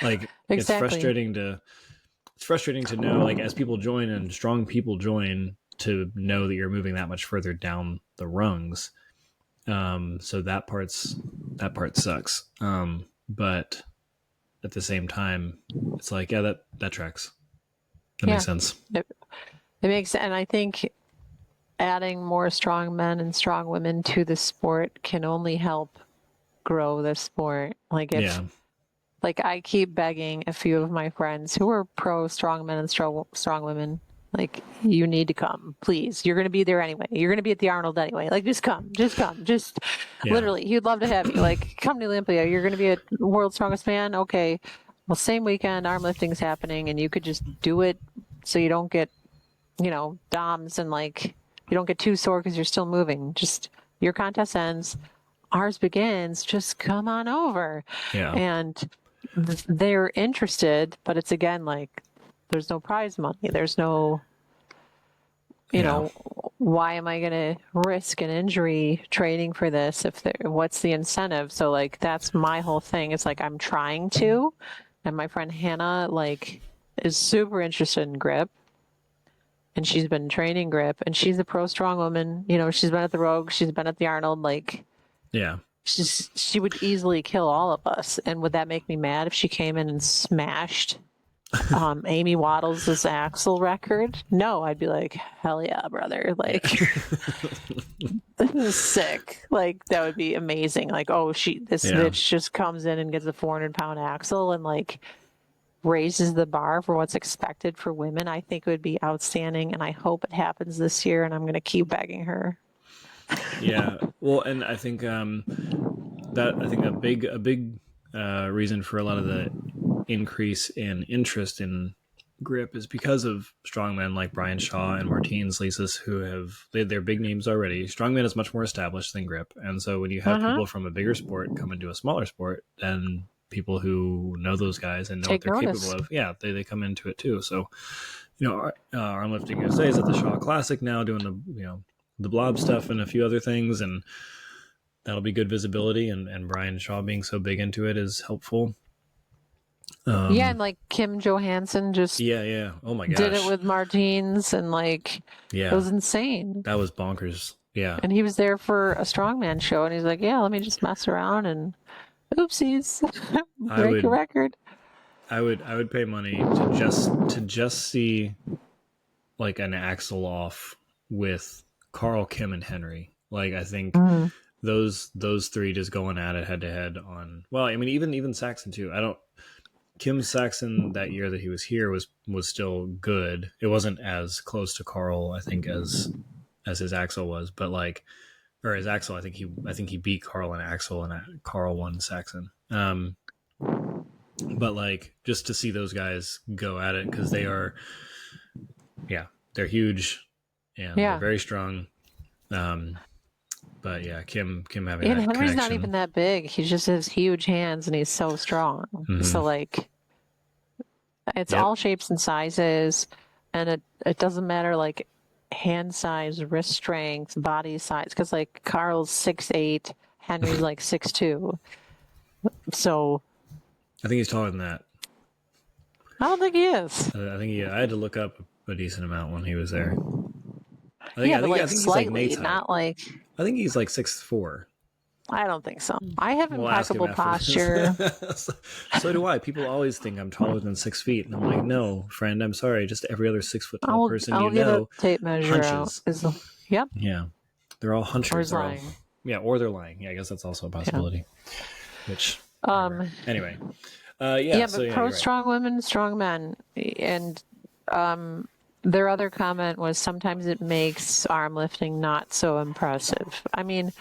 like, it's frustrating to know, like, as people join and strong people join, to know that you're moving that much further down the rungs. So that part sucks. But at the same time, it's like, yeah, that tracks. That makes sense. It makes, and I think adding more strong men and strong women to the sport can only help grow the sport. Like like I keep begging a few of my friends who are pro strong men and strong women, like, you need to come, please. You're going to be there anyway. You're going to be at the Arnold anyway. Like, just come. Literally, he'd love to have you. Like, come to Olympia. You're going to be a world's strongest man. Okay. Well, same weekend, arm lifting's happening, and you could just do it so you don't get, DOMs, and like, you don't get too sore because you're still moving. Just, your contest ends, ours begins. Just come on over. Yeah. And they're interested, but it's again like, there's no prize money. There's no, know, why am I going to risk an injury training for this? What's the incentive? So like, that's my whole thing. It's like, I'm trying to, and my friend Hannah, like, is super interested in grip, and she's been training grip, and she's a pro strong woman. She's been at the Rogue. She's been at the Arnold. Like, yeah. She would easily kill all of us. And would that make me mad if she came in and smashed Amy Waddles' axle record? No, I'd be like, hell yeah, brother. Like, this is sick. Like, that would be amazing. Like, oh, this bitch just comes in and gets a 400-pound axle and like raises the bar for what's expected for women. I think it would be outstanding, and I hope it happens this year, and I'm going to keep begging her. Yeah. Well, and I think a big reason for a lot of the increase in interest in grip is because of strongmen like Brian Shaw and Martins Lisis, who they're big names already. Strongman is much more established than grip, and so when you have people from a bigger sport come into a smaller sport, then people who know those guys and know what they're capable of, they come into it too. So, Arm Lifting USA is at the Shaw Classic now, doing the blob stuff and a few other things, and that'll be good visibility, and Brian Shaw being so big into it is helpful. And like Kim Johansson just oh my gosh, did it with Martins, and like, it was insane. That was bonkers. Yeah. And he was there for a strongman show, and he's like, let me just mess around, and oopsies, break a record. I would pay money to just see like an axle off with Carl, Kim, and Henry. Like, I think those three just going at it head to head on. Well, I mean, even Saxon too. Kim Saxon that year that he was here was still good. It wasn't as close to Carl, I think, as his axle was, but like, or his axle, I think he beat Carl in axle, and Carl won Saxon. But like, just to see those guys go at it, because they're huge and they're very strong. But yeah, Kim having And that Henry's not connection. even that big. He just has huge hands and he's so strong. So like it's Yep. all shapes and sizes, and it doesn't matter like hand size, wrist strength, body size, because like Carl's 6'8", Henry's like 6'2". So I think he's taller than that. I don't think he is. I think I had to look up a decent amount when he was there. Yeah, but like I think he's like slightly, Nate's height. not like. I think he's like 6'4". I don't think so. I have We'll ask him impeccable after posture. this. So do I. People always think I'm taller than 6 feet, and I'm like, no, friend, I'm sorry. Just every other 6 foot tall person I'll get a tape measure hunches. out. Yep. Yeah, they're all hunchers. Or he's lying. Or they're lying. Yeah, I guess that's also a possibility. Yeah. Which anyway, but pro strong women, strong men, and their other comment was sometimes it makes arm lifting not so impressive. I mean,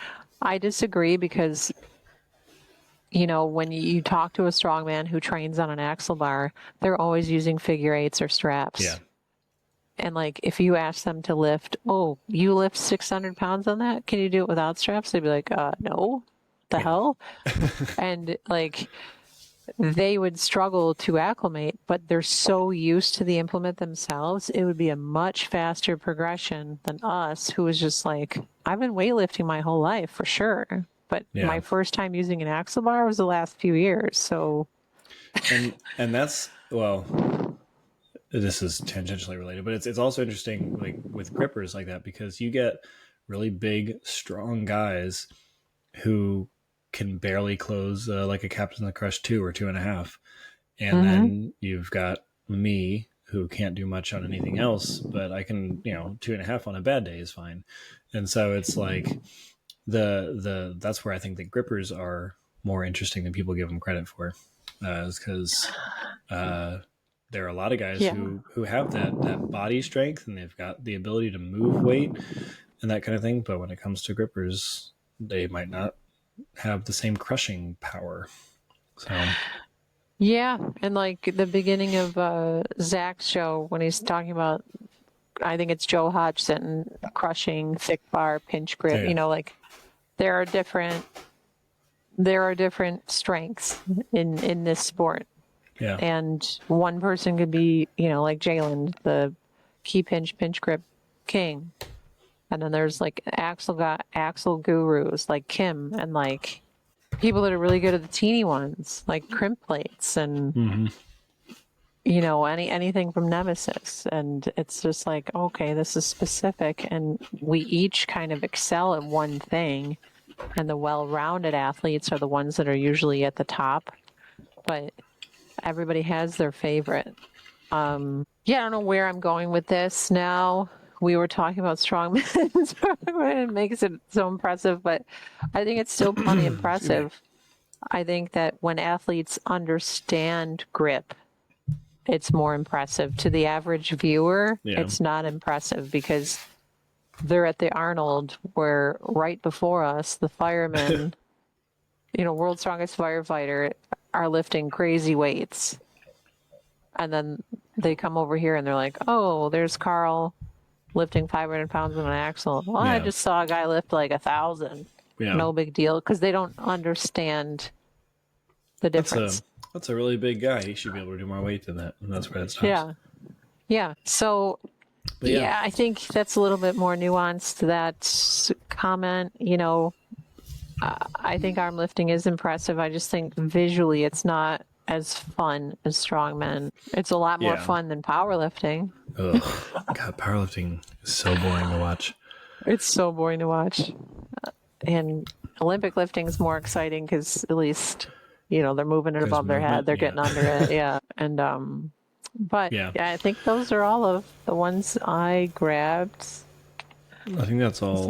I disagree because, when you talk to a strong man who trains on an axle bar, they're always using figure eights or straps. Yeah. And like, if you ask them to lift, oh, you lift 600 pounds on that? Can you do it without straps? They'd be like, no, the hell? And like, they would struggle to acclimate, but they're so used to the implement themselves, it would be a much faster progression than us, who was just like, I've been weightlifting my whole life for sure. But my first time using an axle bar was the last few years. So, and that's, well, this is tangentially related, but it's also interesting, like with grippers like that, because you get really big, strong guys who can barely close like a Captain of the Crush 2 or 2.5, and then you've got me who can't do much on anything else, but I can, 2.5 on a bad day is fine. And so it's like that's where I think the grippers are more interesting than people give them credit for, is because there are a lot of guys who have that body strength and they've got the ability to move weight and that kind of thing, but when it comes to grippers, they might not have the same crushing power. So yeah, and like the beginning of Zach's show when he's talking about, I think it's Joe Hodgson crushing thick bar pinch grip. Like there are different strengths in this sport. Yeah, and one person could be like Jalen, the key pinch grip king. And then there's like axle gurus like Kim, and like people that are really good at the teeny ones like crimp plates and anything from Nemesis. And it's just like, okay, this is specific, and we each kind of excel at one thing, and the well-rounded athletes are the ones that are usually at the top, but everybody has their favorite. I don't know where I'm going with this now. We were talking about strongmen. It makes it so impressive, but I think it's still plenty impressive. I think that when athletes understand grip, it's more impressive. To the average viewer, it's not impressive because they're at the Arnold where right before us, the firemen, world's strongest firefighter, are lifting crazy weights. And then they come over here and they're like, oh, there's Carl lifting 500 pounds on an axle. Well, I just saw a guy lift like 1,000. Yeah. No big deal, because they don't understand the difference. That's a really big guy. He should be able to do more weight than that. And that's where it stops. Yeah. So, I think that's a little bit more nuanced to that comment. I think arm lifting is impressive. I just think visually it's not as fun as strongmen. It's a lot more fun than powerlifting. Ugh. God, powerlifting is so boring to watch. It's so boring to watch. And Olympic lifting is more exciting because at least, they're moving it above their head. They're getting under it. Yeah. And, I think those are all of the ones I grabbed. I think that's all.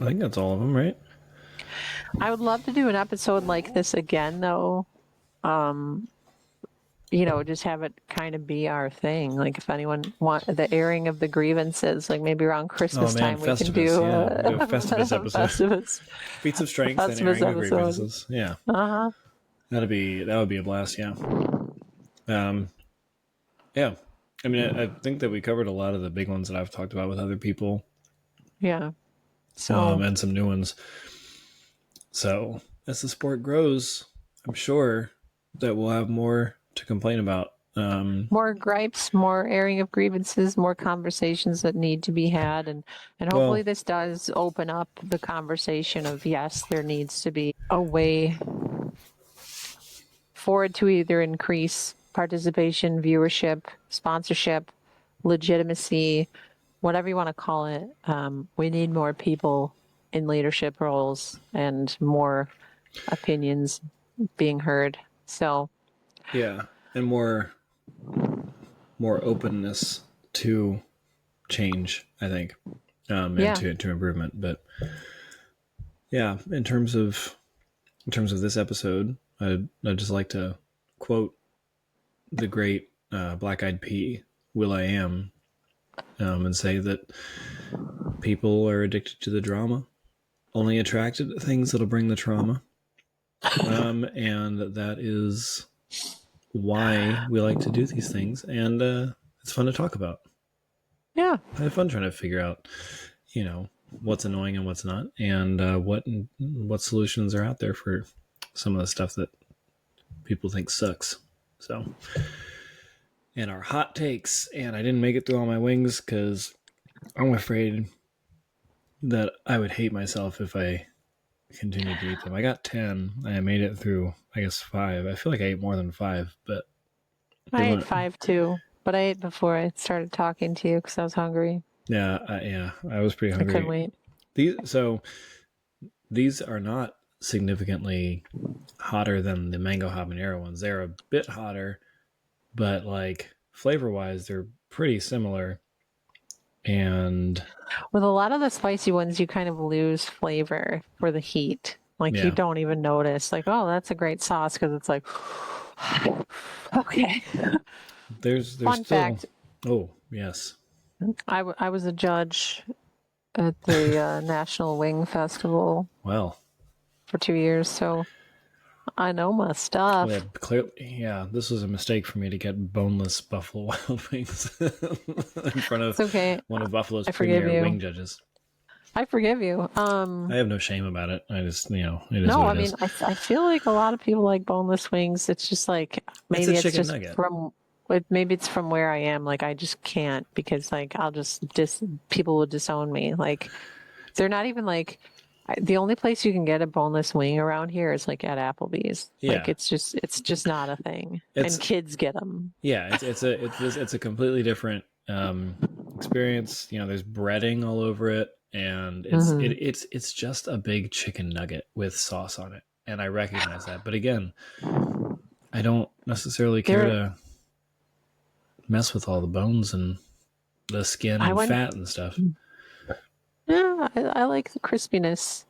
I think that's all of them, right? I would love to do an episode like this again, though. Just have it kind of be our thing. Like if anyone want the airing of the grievances, like maybe around Christmas time, we can do a Festivus episode. Feats of strength and airing of grievances. Yeah. That would be a blast. Yeah. Yeah. I mean, I think that we covered a lot of the big ones that I've talked about with other people. Yeah. So and some new ones. So as the sport grows, I'm sure that we'll have more to complain about. more gripes, more airing of grievances, more conversations that need to be had, and hopefully Well, this does open up the conversation of yes, there needs to be a way forward to either increase participation, viewership, sponsorship, legitimacy, whatever you want to call it. We need more people in leadership roles and more opinions being heard. So yeah, and more openness to change, I think, and yeah, to improvement. But yeah, in terms of this episode, I'd just like to quote the great Black Eyed Pea, Will I Am, and say that people are addicted to the drama, only attracted to things that'll bring the trauma. And that is why we like to do these things. And it's fun to talk about. yeah. I had fun trying to figure out, what's annoying and what's not, and what solutions are out there for some of the stuff that people think sucks. So, and our hot takes. And I didn't make it through all my wings because I'm afraid that I would hate myself if I continued to eat them. I got 10. I made it through, I guess, 5. I feel like I ate more than 5, but I ate 5 too, but I ate before I started talking to you because I was hungry. yeah, I was pretty hungry. I couldn't wait. These are not significantly hotter than the mango habanero ones. They're a bit hotter, but like flavor wise, they're pretty similar. And with a lot of the spicy ones, you kind of lose flavor for the heat. Like you don't even notice. Like, oh, that's a great sauce because it's like, okay. There's Fun still. fact. Oh yes. I was a judge at the National Wing Festival. Well. For 2 years, so I know my stuff. Well, clearly, this was a mistake for me to get boneless Buffalo Wild Wings in front of one of Buffalo's premier wing judges. I forgive you. I have no shame about it. I just, it is no, what I it mean, is. I feel like a lot of people like boneless wings. It's just like maybe it's chicken just nugget. maybe it's from where I am. Like I just can't because like I'll just people will disown me. Like they're not even like. The only place you can get a boneless wing around here is like at Applebee's. Yeah. Like it's just not a thing, and kids get them. Yeah, it's a completely different experience. There's breading all over it, and it's just a big chicken nugget with sauce on it, and I recognize that. But again, I don't necessarily care to mess with all the bones and the skin and fat and stuff. Yeah, I like the crispiness.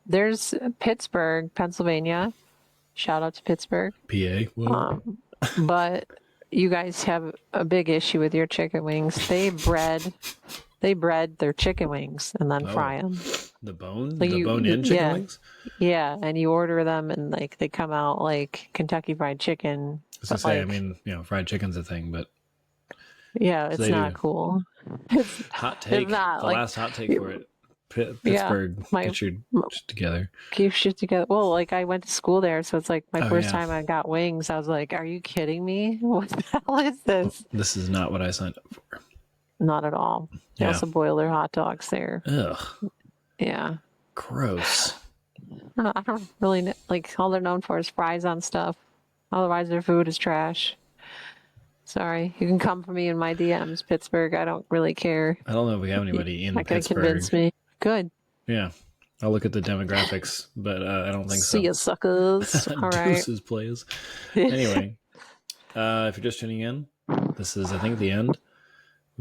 There's Pittsburgh, Pennsylvania. Shout out to Pittsburgh. PA. But you guys have a big issue with your chicken wings. They bread their chicken wings and then fry them. The bone-in chicken wings? Yeah, and you order them and like they come out like Kentucky Fried Chicken. I mean, fried chicken's a thing, but yeah, it's not cool. Hot take. The last hot take for it. Pittsburgh, get your shit together. Keep shit together. Well, like I went to school there, so it's like my first time I got wings. I was like, "Are you kidding me? What the hell is this?" This is not what I signed up for. Not at all. They also boil their hot dogs there. Ugh. Yeah. Gross. I don't really like. All they're known for is fries on stuff. Otherwise, their food is trash. Sorry, you can come for me in my DMs, Pittsburgh. I don't really care. I don't know if we have anybody in Pittsburgh. Not gonna convince me. Good. Yeah, I'll look at the demographics, but I don't think so. See ya, suckers. All right. Deuces, players. Anyway, if you're just tuning in, this is, I think, the end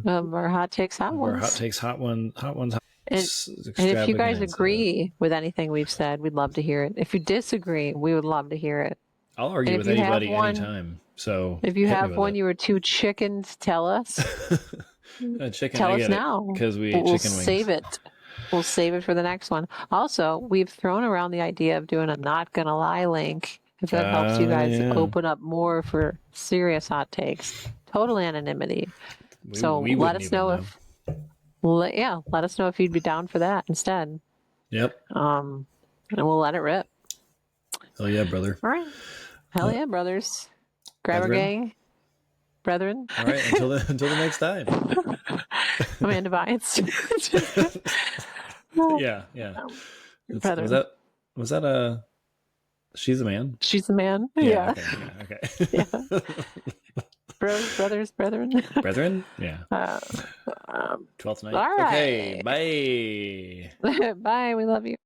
of our hot takes, hot ones. Our hot takes, hot ones. And if you guys agree with anything we've said, we'd love to hear it. If you disagree, we would love to hear it. I'll argue with anybody anytime. So if you have one you were too chicken to tell us, tell us now because we ate chicken wings. Save it. We'll save it for the next one. Also, we've thrown around the idea of doing a not gonna lie link. If that helps you guys open up more for serious hot takes, total anonymity. So let us know if let us know if you'd be down for that instead. Yep. And we'll let it rip. Oh yeah, brother. All right. Hell yeah, brothers. Grabber Brethren. gang. Brethren. All right, until the next time. Amanda Bynes. Yeah. Brethren. Was that a She's a Man? She's a man. Yeah. Yeah. Okay. Yeah. Brothers, brethren. Brethren? Yeah. 12th night. All right. Okay. Bye. Bye. We love you.